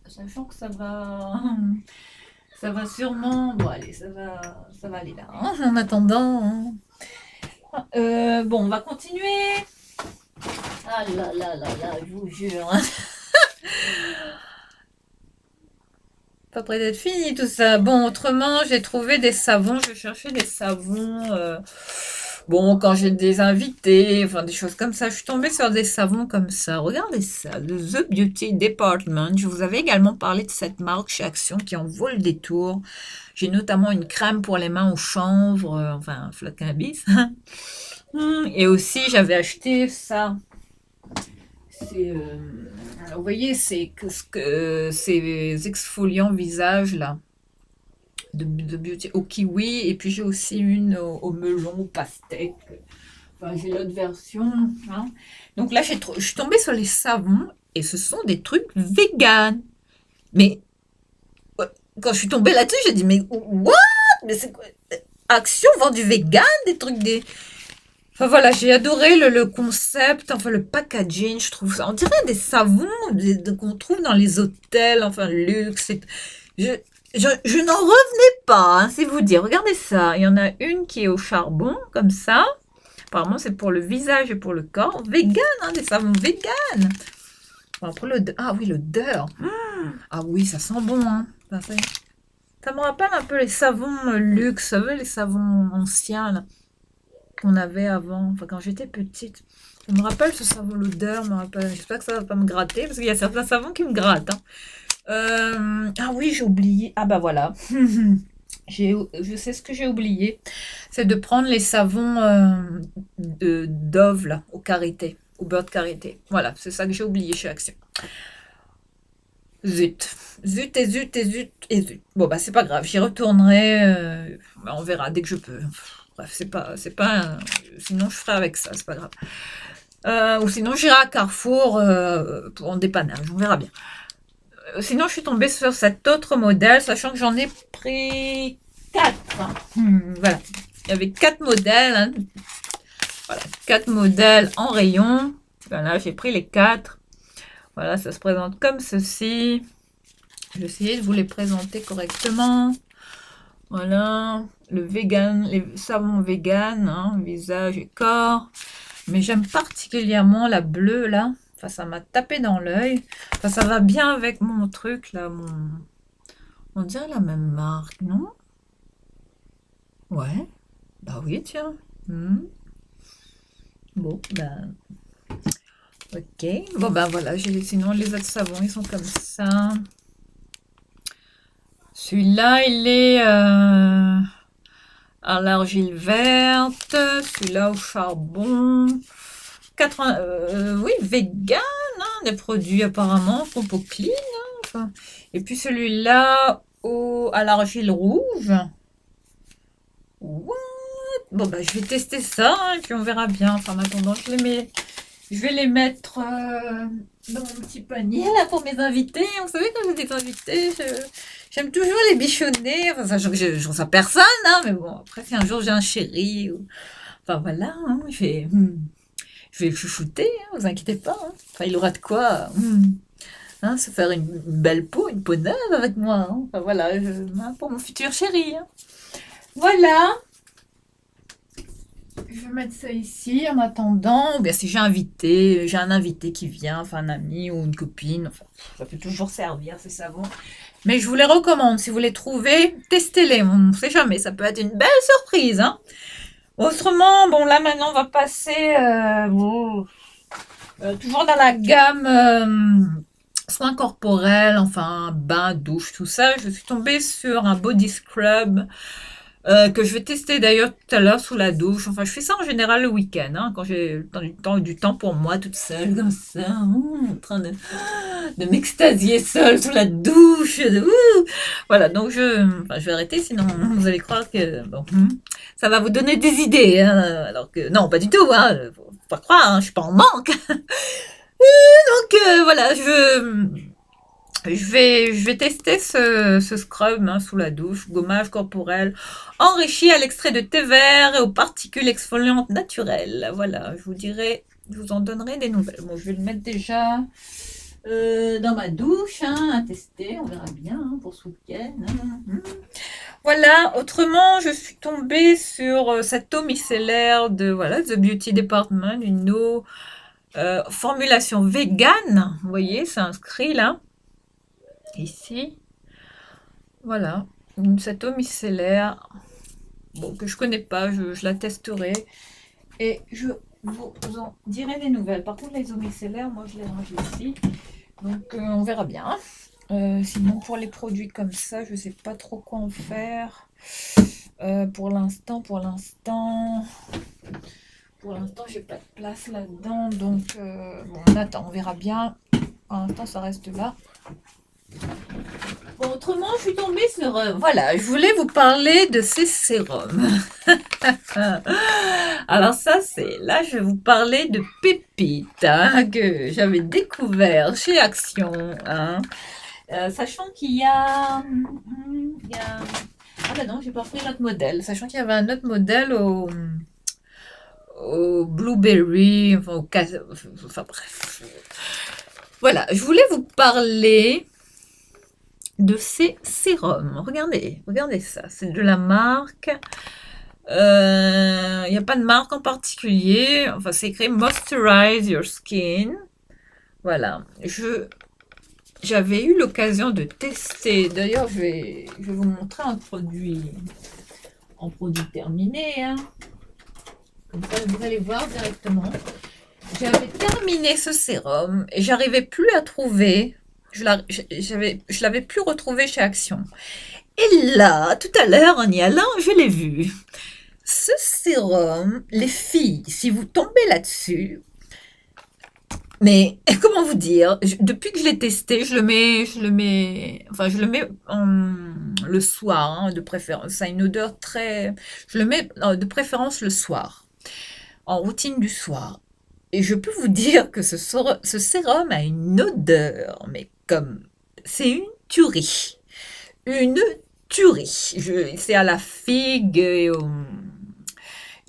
Sachant que ça va sûrement, bon allez, ça va aller là. Hein, en attendant, hein. Bon, on va continuer. Ah là, je vous jure. Hein. Pas près d'être fini tout ça. Bon, autrement, j'ai trouvé des savons. Je cherchais des savons. Bon, quand j'ai des invités, enfin des choses comme ça, je suis tombée sur des savons comme ça. Regardez ça, le The Beauty Department. Je vous avais également parlé de cette marque chez Action qui en vaut le détour. J'ai notamment une crème pour les mains au chanvre, enfin, flocon bis. Et aussi, j'avais acheté ça. C'est, vous voyez, ces exfoliants visage là, de beauty au kiwi, et puis j'ai aussi une au melon, au pastèque. Enfin, j'ai l'autre version. Hein. Donc là, je suis tombée sur les savons, et ce sont des trucs vegan. Mais quand je suis tombée là-dessus, j'ai dit, mais what? Mais c'est quoi? Action vend du vegan, des trucs des. Enfin voilà, j'ai adoré le concept, enfin le packaging, je trouve ça. On dirait des savons qu'on trouve dans les hôtels, enfin le luxe. Je, je n'en revenais pas, hein, c'est vous dire. Regardez ça, il y en a une qui est au charbon, comme ça. Apparemment, c'est pour le visage et pour le corps. Vegan, hein, des savons vegan. Bon, après, ah oui, l'odeur. Ah oui, ça sent bon. Hein. Ça me rappelle un peu les savons luxe, vous savez, les savons anciens là, qu'on avait avant, enfin quand j'étais petite. Ça me rappelle ce savon, l'odeur me rappelle. J'espère que ça va pas me gratter, parce qu'il y a certains savons qui me grattent, hein. Ah oui, j'ai oublié. Ah bah voilà. Je sais ce que j'ai oublié. C'est de prendre les savons de Dove, là, au karité, au beurre de karité. Voilà, c'est ça que j'ai oublié chez Action. Zut. Zut et zut et zut et zut. Bon, bah, c'est pas grave, j'y retournerai. Bah, on verra dès que je peux. Bref, sinon, je ferai avec ça, c'est pas grave. Ou sinon, j'irai à Carrefour pour en dépannage, on verra bien. Sinon, je suis tombée sur cet autre modèle, sachant que j'en ai pris 4, hein. Voilà. Il y avait 4 modèles, hein. Voilà, 4 modèles en rayon. Voilà, j'ai pris les 4. Voilà, ça se présente comme ceci. Je vais essayer de vous les présenter correctement. Voilà, le vegan, les savons vegan, hein, visage et corps. Mais j'aime particulièrement la bleue là. Enfin, ça m'a tapé dans l'œil. Enfin, ça va bien avec mon truc là, On dirait la même marque, non? Ouais. Bah oui, tiens. Bon, ben, ok. Bon, ben voilà, sinon les autres savons, ils sont comme ça. Celui-là, il est à l'argile verte. Celui-là au charbon. Oui, vegan, hein, des produits apparemment, compo clean, hein, enfin. Et puis celui-là à l'argile rouge. What? Bon, bah, je vais tester ça, hein, et puis on verra bien. Enfin, en attendant, je vais les mettre dans mon petit panier là pour mes invités. Vous savez, quand j'ai des invités, j'aime toujours les bichonner. Enfin, sachant que je reçois personne, hein, mais bon, après, si un jour j'ai un chéri, enfin voilà, hein, je vais le chouchouter, hein, vous inquiétez pas, hein. Enfin, il aura de quoi hein, se faire une belle peau, une peau neuve avec moi, hein. Enfin, voilà, hein, pour mon futur chéri, hein. Voilà. Je vais mettre ça ici en attendant. Ou bien si j'ai un invité qui vient, enfin un ami ou une copine, enfin, ça peut toujours servir ces savons. Mais je vous les recommande. Si vous les trouvez, testez-les. On ne sait jamais, ça peut être une belle surprise, hein. Autrement, bon là maintenant on va passer toujours dans la gamme soins corporels, enfin bain, douche, tout ça. Je suis tombée sur un body scrub que je vais tester d'ailleurs tout à l'heure sous la douche. Enfin, je fais ça en général le week-end, hein, quand j'ai du temps pour moi, toute seule, comme ça, en train de m'extasier seule sous la douche. Voilà, donc je vais arrêter, sinon vous allez croire que bon, ça va vous donner des idées, hein, alors que non, pas du tout, hein, faut pas croire, hein, je suis pas en manque. Donc voilà, je vais tester ce scrub, hein, sous la douche, gommage corporel, enrichi à l'extrait de thé vert et aux particules exfoliantes naturelles. Voilà, je vous en donnerai des nouvelles. Bon, je vais le mettre déjà dans ma douche, hein, à tester, on verra bien, hein, pour ce week-end, hein. Voilà, autrement, je suis tombée sur cette eau micellaire de voilà, The Beauty Department, une eau formulation vegan. Vous voyez, c'est inscrit là, ici. Voilà, cette eau micellaire, bon, que je connais pas, je la testerai et je vous en dirai des nouvelles. Par contre, les eaux micellaires, moi je les range ici, donc on verra bien. Sinon, pour les produits comme ça, je sais pas trop quoi en faire. Pour l'instant, j'ai pas de place là-dedans, donc bon, on attend, on verra bien. Pour l'instant, ça reste là. Bon, autrement, je suis tombée sur... voilà, je voulais vous parler de ces sérums. Alors ça, là, je vais vous parler de pépites, hein, que j'avais découvert chez Action, hein. Sachant qu'il y a... Ah ben non, j'ai pas pris l'autre modèle. Sachant qu'il y avait un autre modèle au blueberry, enfin bref. Voilà, je voulais vous parler de ces sérums. Regardez ça. C'est de la marque. Il n'y a pas de marque en particulier. Enfin, c'est écrit Moisturize Your Skin. Voilà. j'avais eu l'occasion de tester. D'ailleurs, je vais vous montrer en produit terminé, hein. Comme ça, vous allez voir directement. J'avais terminé ce sérum et j'arrivais plus à trouver. Je l'avais plus retrouvé chez Action. Et là, tout à l'heure, en y allant, je l'ai vu. Ce sérum, les filles, si vous tombez là-dessus, mais comment vous dire, depuis que je l'ai testé, je le mets le soir, hein, de préférence. Ça a une odeur très, je le mets de préférence le soir, en routine du soir. Et je peux vous dire que ce sérum a une odeur, mais comme, c'est une tuerie. Une tuerie. C'est à la figue et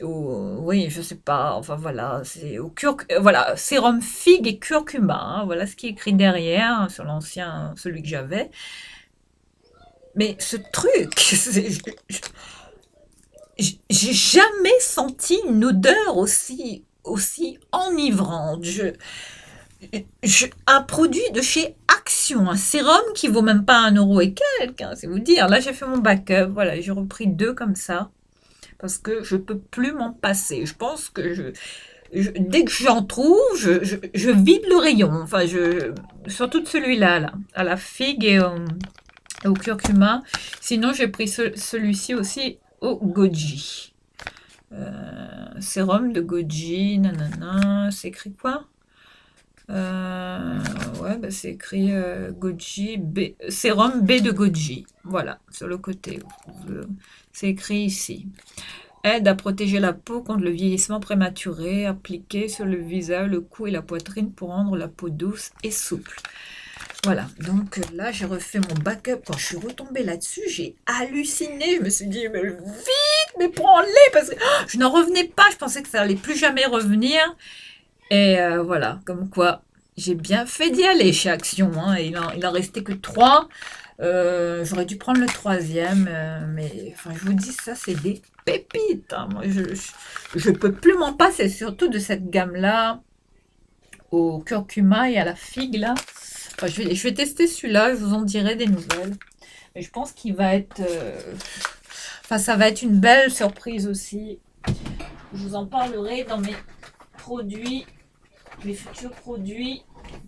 oui, je sais pas, enfin voilà, c'est voilà, sérum figue et curcuma, hein, voilà ce qui est écrit derrière, hein, sur l'ancien, celui que j'avais. Mais ce truc, j'ai jamais senti une odeur aussi enivrante. Un produit de chez Action, un sérum qui vaut même pas 1 € et quelques, hein, c'est vous dire. Là, j'ai fait mon backup, voilà, j'ai repris 2 comme ça, parce que je peux plus m'en passer. Je pense que dès que j'en trouve, je vide le rayon. Enfin, surtout de celui-là, là, à la figue et au curcuma. Sinon, j'ai pris celui-ci aussi au goji. Sérum de goji, nanana, c'est écrit quoi? Ouais, bah c'est écrit goji, sérum B de goji. Voilà, sur le côté. C'est écrit ici. Aide à protéger la peau contre le vieillissement prématuré, appliqué sur le visage, le cou et la poitrine pour rendre la peau douce et souple. Voilà, donc là j'ai refait mon backup. Quand je suis retombée là-dessus, j'ai halluciné. Je me suis dit, mais vite, mais prends-les, parce que je n'en revenais pas. Je pensais que ça allait plus jamais revenir. Et voilà, comme quoi j'ai bien fait d'y aller chez Action, hein. Il en restait que 3. J'aurais dû prendre le troisième, mais enfin, je vous dis, ça, c'est des pépites, hein. Moi, je peux plus m'en passer, surtout de cette gamme-là, au curcuma et à la figue, là. Enfin, je vais tester celui-là, je vous en dirai des nouvelles. Mais je pense qu'il va être... enfin, ça va être une belle surprise aussi. Je vous en parlerai dans mes futurs produits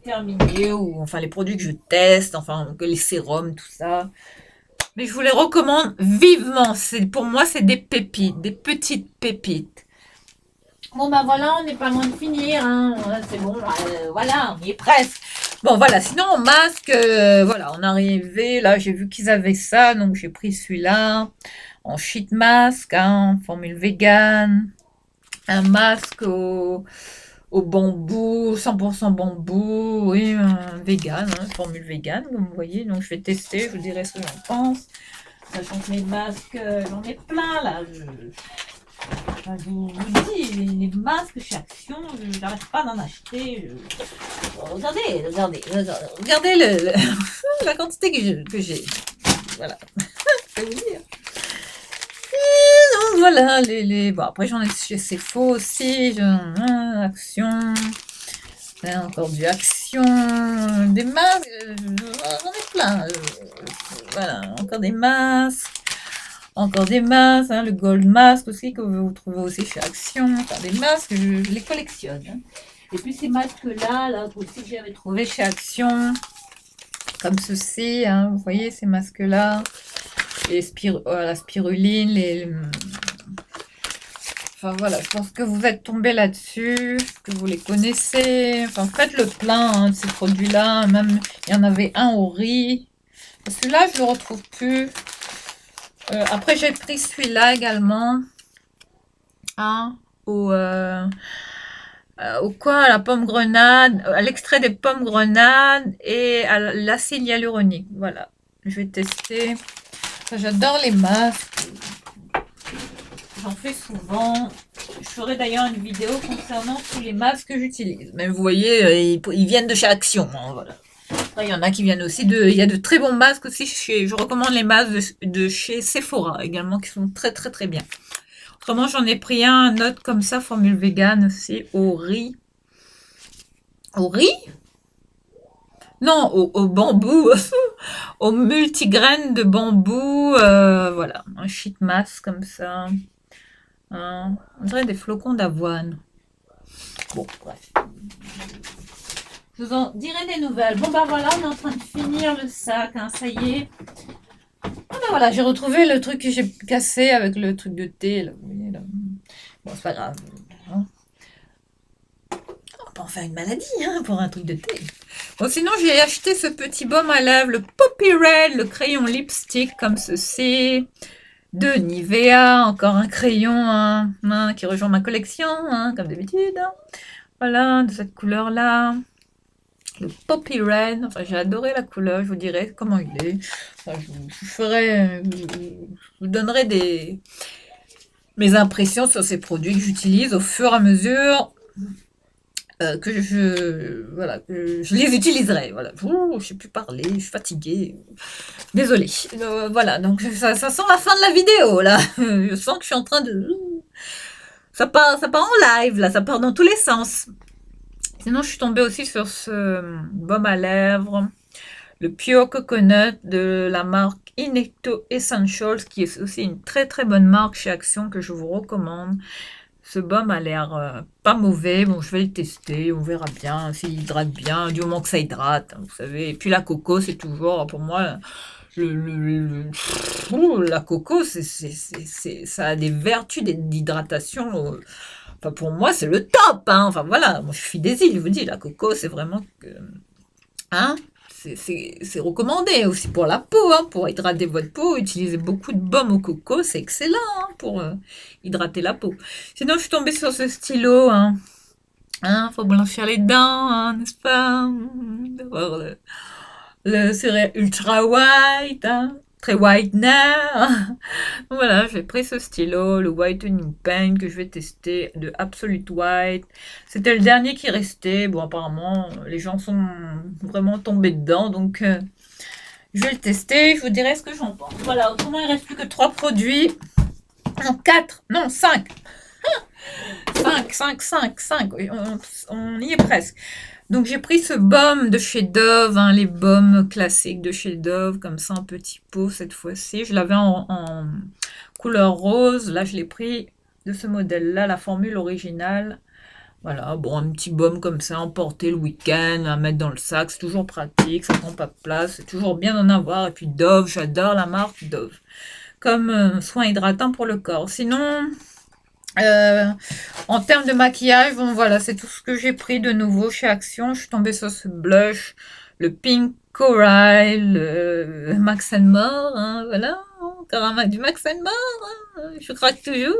terminés, ou enfin les produits que je teste, enfin les sérums, tout ça. Mais je vous les recommande vivement. Pour moi, c'est des pépites, des petites pépites. Bon, ben voilà, on n'est pas loin de finir, hein. C'est bon, voilà, on y est presque. Bon, voilà, sinon, en masque, voilà, on est arrivé. Là, j'ai vu qu'ils avaient ça, donc j'ai pris celui-là. En sheet mask, hein, formule vegan. Un masque au bambou, 100% bambou, oui, vegan, hein, formule vegan, comme vous voyez. Donc, je vais tester, je vous dirai ce que j'en pense. Sachant que mes masques, j'en ai plein, là. Enfin, je vous dis, les masques chez Action, je n'arrête pas d'en acheter. Regardez la quantité que j'ai. Voilà. Je vais vous dire. Donc voilà, bon, après j'en ai chez Sephora aussi, Action, là, encore du Action, des masques, j'en ai plein. Voilà, encore des masques, hein, le Gold Mask aussi que vous trouvez aussi chez Action, enfin, des masques, je les collectionne, hein. Et puis ces masques-là, aussi que j'avais trouvé chez Action, comme ceci, hein, vous voyez ces masques-là, la spiruline, enfin voilà, je pense que vous êtes tombé là-dessus, que vous les connaissez. Enfin, faites le plein, hein, de ces produits-là. Même, il y en avait un au riz. Celui-là, je le retrouve plus. Après, j'ai pris celui-là également. Hein, au quoi? À la pomme grenade, à l'extrait des pommes grenades et à l'acide hyaluronique. Voilà, je vais tester. Enfin, j'adore les masques. J'en fais souvent. Je ferai d'ailleurs une vidéo concernant tous les masques que j'utilise. Mais vous voyez, ils viennent de chez Action, hein, voilà. Après, il y en a qui viennent aussi il y a de très bons masques aussi je recommande les masques de chez Sephora également, qui sont très très très bien. Autrement, j'en ai pris un autre comme ça, formule vegan aussi, au riz. Au riz? Non, au bambou, au multigraines de bambou, voilà, un sheet mask comme ça. On dirait des flocons d'avoine. Bon, bref. Je vous en dirai des nouvelles. Bon, ben voilà, on est en train de finir le sac, hein, ça y est. Ah ben voilà, j'ai retrouvé le truc que j'ai cassé avec le truc de thé. Là, vous voyez, là. Bon, c'est pas grave, hein. On peut en faire une maladie, hein, pour un truc de thé. Bon, sinon, j'ai acheté ce petit baume à lèvres, le Poppy Red, le crayon lipstick comme ceci. De Nivea, encore un crayon hein, qui rejoint ma collection, hein, comme d'habitude. Voilà, de cette couleur-là. Le Poppy Red, enfin j'ai adoré la couleur, je vous dirai comment il est. Enfin, je ferai, je vous donnerai mes impressions sur ces produits que j'utilise au fur et à mesure voilà, que je les utiliserai. Voilà. Ouh, je sais plus parler, je suis fatiguée. Désolée. Voilà, donc ça sent la fin de la vidéo là. Je sens que je suis en train de... ça part en live là, ça part dans tous les sens. Sinon, je suis tombée aussi sur ce baume à lèvres, le Pure Coconut de la marque Inecto Essentials, qui est aussi une très très bonne marque chez Action que je vous recommande. Ce baume a l'air pas mauvais. Bon, je vais le tester. On verra bien s'il hydrate bien, du moment que ça hydrate, hein, vous savez. Et puis la coco, c'est toujours, pour moi, la coco, ça a des vertus d'hydratation. Enfin, pour moi, c'est le top. Hein. Enfin, voilà. Moi, je suis des îles, je vous dis. La coco, c'est vraiment hein, c'est recommandé aussi pour la peau, hein, pour hydrater votre peau. Utilisez beaucoup de baume au coco, c'est excellent hein, pour hydrater la peau. Sinon, je suis tombée sur ce stylo. Faut blanchir les dents, hein, n'est-ce pas? D'avoir le céréal ultra white, hein, très whitener. Voilà, j'ai pris ce stylo, le whitening pen que je vais tester de Absolute White. C'était le dernier qui restait. Bon, apparemment, les gens sont vraiment tombés dedans, donc je vais le tester. Je vous dirai ce que j'en pense. Voilà, autrement, il reste plus que 3 produits. Non, 4, non, 5. 5. Oui, on y est presque. Donc j'ai pris ce baume de chez Dove, hein, les baumes classiques de chez Dove, comme ça en petit pot cette fois-ci. Je l'avais en couleur rose, là je l'ai pris de ce modèle-là, la formule originale. Voilà, bon, un petit baume comme ça, emporter le week-end, à mettre dans le sac, c'est toujours pratique, ça prend pas de place, c'est toujours bien d'en avoir. Et puis Dove, j'adore la marque Dove, comme soin hydratant pour le corps. Sinon, en termes de maquillage, bon voilà, c'est tout ce que j'ai pris de nouveau chez Action. Je suis tombée sur ce blush, le Pink Corail, le Max More, hein, voilà, encore du Max More, hein, je craque toujours.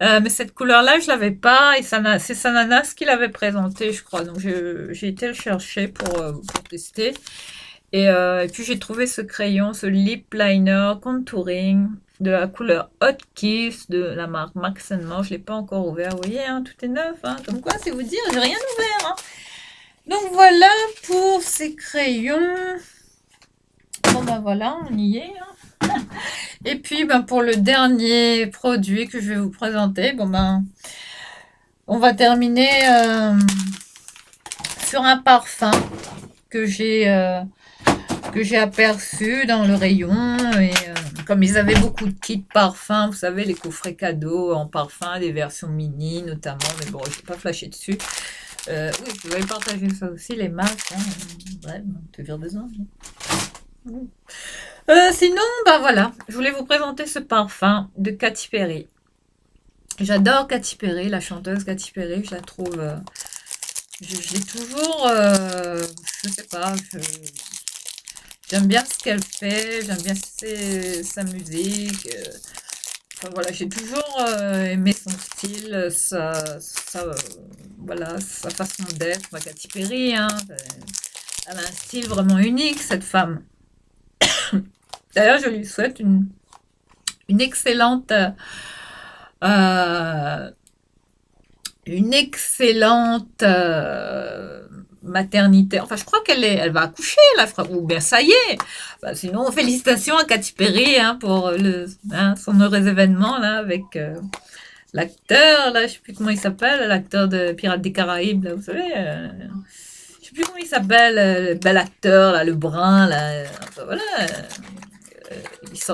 Mais cette couleur-là, je l'avais pas, et c'est Sananas qui l'avait présenté, je crois. Donc j'ai été le chercher pour tester. Et puis j'ai trouvé ce crayon, ce lip liner contouring de la couleur Hot Kiss de la marque Max More. Je l'ai pas encore ouvert, vous voyez, hein, tout est neuf. Hein, comme quoi, c'est vous dire, j'ai rien ouvert. Hein. Donc voilà pour ces crayons. Bon ben voilà, on y est. Hein. Et puis ben, pour le dernier produit que je vais vous présenter, bon ben on va terminer sur un parfum que j'ai aperçu dans le rayon. Et comme ils avaient beaucoup de kits parfums, vous savez, les coffrets cadeaux en parfum, des versions mini notamment, mais bon, je ne vais pas flasher dessus. Oui, je vais partager ça aussi, les marques. Hein. Bref, tu as besoin. Sinon, bah voilà, je voulais vous présenter ce parfum de Katy Perry. J'adore Katy Perry, la chanteuse Katy Perry, je la trouve... j'ai toujours... je sais pas, j'aime bien ce qu'elle fait, j'aime bien sa musique. Enfin, voilà, j'ai toujours aimé son style, voilà, sa façon d'être. Katy Perry, hein, elle a un style vraiment unique, cette femme. D'ailleurs, je lui souhaite une excellente, euh, maternité. Enfin, je crois elle va accoucher là, ou bien ça y est. Bah, sinon, félicitations à Katy Perry hein, pour son heureux événement là avec l'acteur là, je sais plus comment il s'appelle, l'acteur de Pirates des Caraïbes là, vous savez. Je sais sais plus comment il s'appelle, le bel acteur, là, le brun, là. Enfin, voilà.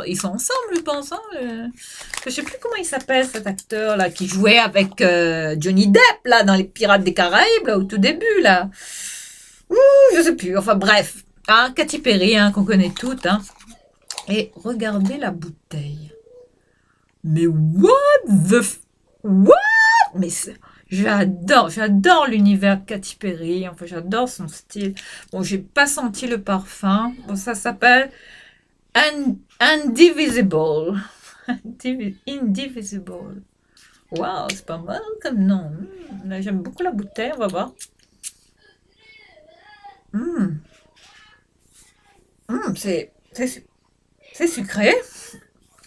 Ils sont ensemble, je pense. Hein, je sais plus comment il s'appelle, cet acteur, là, qui jouait avec Johnny Depp, là, dans les Pirates des Caraïbes, là, au tout début, là. Ouh, je sais plus. Enfin, bref. Hein, Katy Perry, hein, qu'on connaît toutes. Hein. Et regardez la bouteille. Mais what? Mais j'adore l'univers Katy Perry. Enfin, j'adore son style. Bon, j'ai pas senti le parfum. Bon, ça s'appelle Indivisible. Indivisible. Waouh, c'est pas mal comme nom. Là, j'aime beaucoup la bouteille. On va voir. Hum, c'est sucré.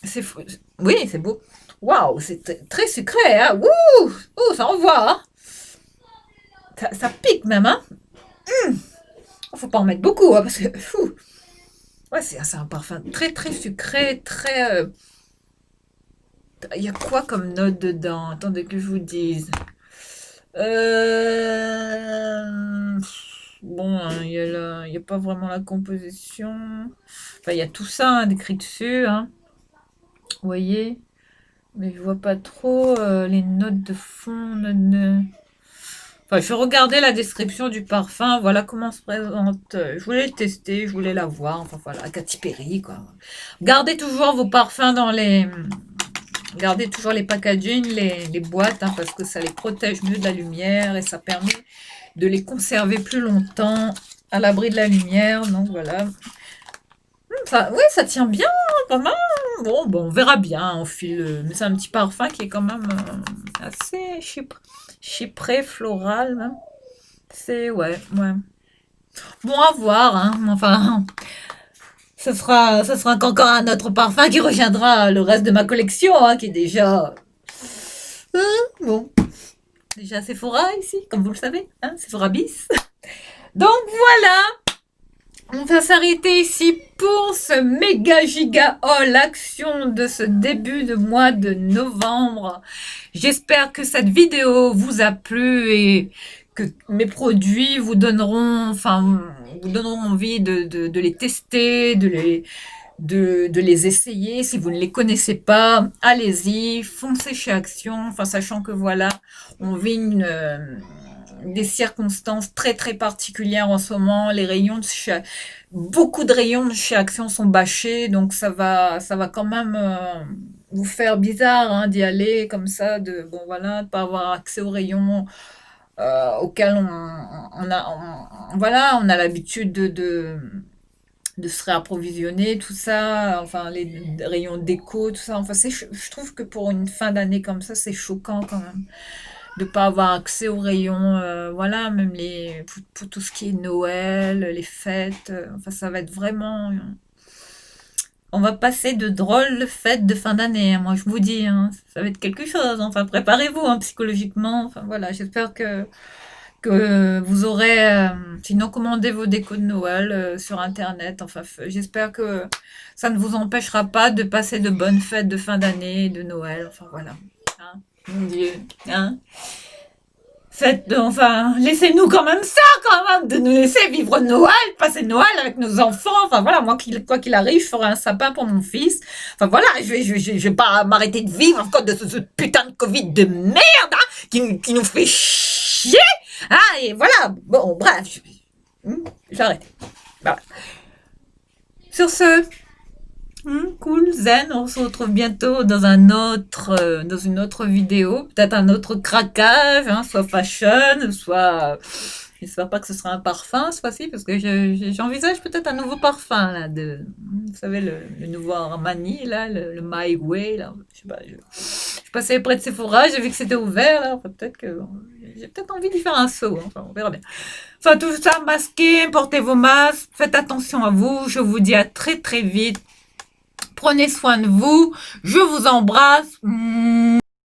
C'est fou. Oui, c'est beau. Waouh, c'est très sucré, hein. Ouh, ouh, ça envoie, hein. Ça pique même, hein. Faut pas en mettre beaucoup, hein, parce que fou. Ouais, c'est un parfum très très sucré, très. Il y a quoi comme note dedans? Attendez que je vous dise. Euh, Bon, hein, il y a pas vraiment la composition. Enfin, il y a tout ça hein, décrit dessus, hein. Vous voyez? Mais je vois pas trop les notes de fond. Enfin, je regardais la description du parfum, voilà comment se présente. Je voulais le tester, je voulais la voir. Enfin voilà, Katy Perry, quoi. Gardez toujours vos parfums dans les. Gardez toujours les packaging, les boîtes, hein, parce que ça les protège mieux de la lumière et ça permet de les conserver plus longtemps à l'abri de la lumière. Donc voilà. Oui, ça tient bien, pas mal. Bon, on verra bien au fil. Mais c'est un petit parfum qui est quand même assez chypré, floral, même. C'est, ouais. Bon, à voir, hein. Enfin, ça sera encore un autre parfum qui reviendra le reste de ma collection, hein, qui est déjà, bon, déjà Sephora ici, comme vous le savez, hein, Sephora bis. Donc voilà, on va s'arrêter ici pour ce méga giga haul action de ce début de mois de novembre. J'espère que cette vidéo vous a plu et que mes produits vous donneront envie de les tester, de les essayer. Si vous ne les connaissez pas, allez-y, foncez chez Action. Enfin, sachant que voilà, on vit des circonstances très très particulières en ce moment. Beaucoup de rayons de chez Action sont bâchés, donc ça va quand même vous faire bizarre hein, d'y aller comme ça, bon voilà, de pas avoir accès aux rayons auxquels voilà, on a l'habitude de se réapprovisionner, tout ça, enfin les rayons déco, tout ça. Enfin, je trouve que pour une fin d'année comme ça, c'est choquant quand même de pas avoir accès aux rayons, voilà, même pour tout ce qui est Noël, les fêtes, enfin ça va être vraiment, on va passer de drôles fêtes de fin d'année, hein, moi je vous dis, hein, ça va être quelque chose, enfin préparez-vous hein, psychologiquement, enfin voilà, j'espère que vous aurez, sinon commandez vos décos de Noël sur Internet, enfin j'espère que ça ne vous empêchera pas de passer de bonnes fêtes de fin d'année, de Noël, enfin voilà, hein, mon Dieu, hein. Enfin, laissez-nous quand même ça, quand même, de nous laisser vivre Noël, passer Noël avec nos enfants. Enfin voilà, moi, quoi qu'il arrive, je ferai un sapin pour mon fils. Enfin voilà, je vais pas m'arrêter de vivre encore de ce putain de Covid de merde hein, qui nous fait chier. Ah et voilà, bon bref, j'arrête. Voilà. Sur ce. Cool, zen, on se retrouve bientôt dans une autre vidéo, peut-être un autre craquage, hein, soit fashion, soit, j'espère pas que ce sera un parfum, ce fois-ci, parce que j'envisage peut-être un nouveau parfum, là, vous savez, le nouveau Armani, là, le My Way, là, je sais pas, je passais près de Sephora, j'ai vu que c'était ouvert, là, enfin, peut-être que, j'ai peut-être envie d'y faire un saut, hein, enfin, on verra bien. Enfin, tout ça, masquez, portez vos masques, faites attention à vous, je vous dis à très très vite. Prenez soin de vous. Je vous embrasse.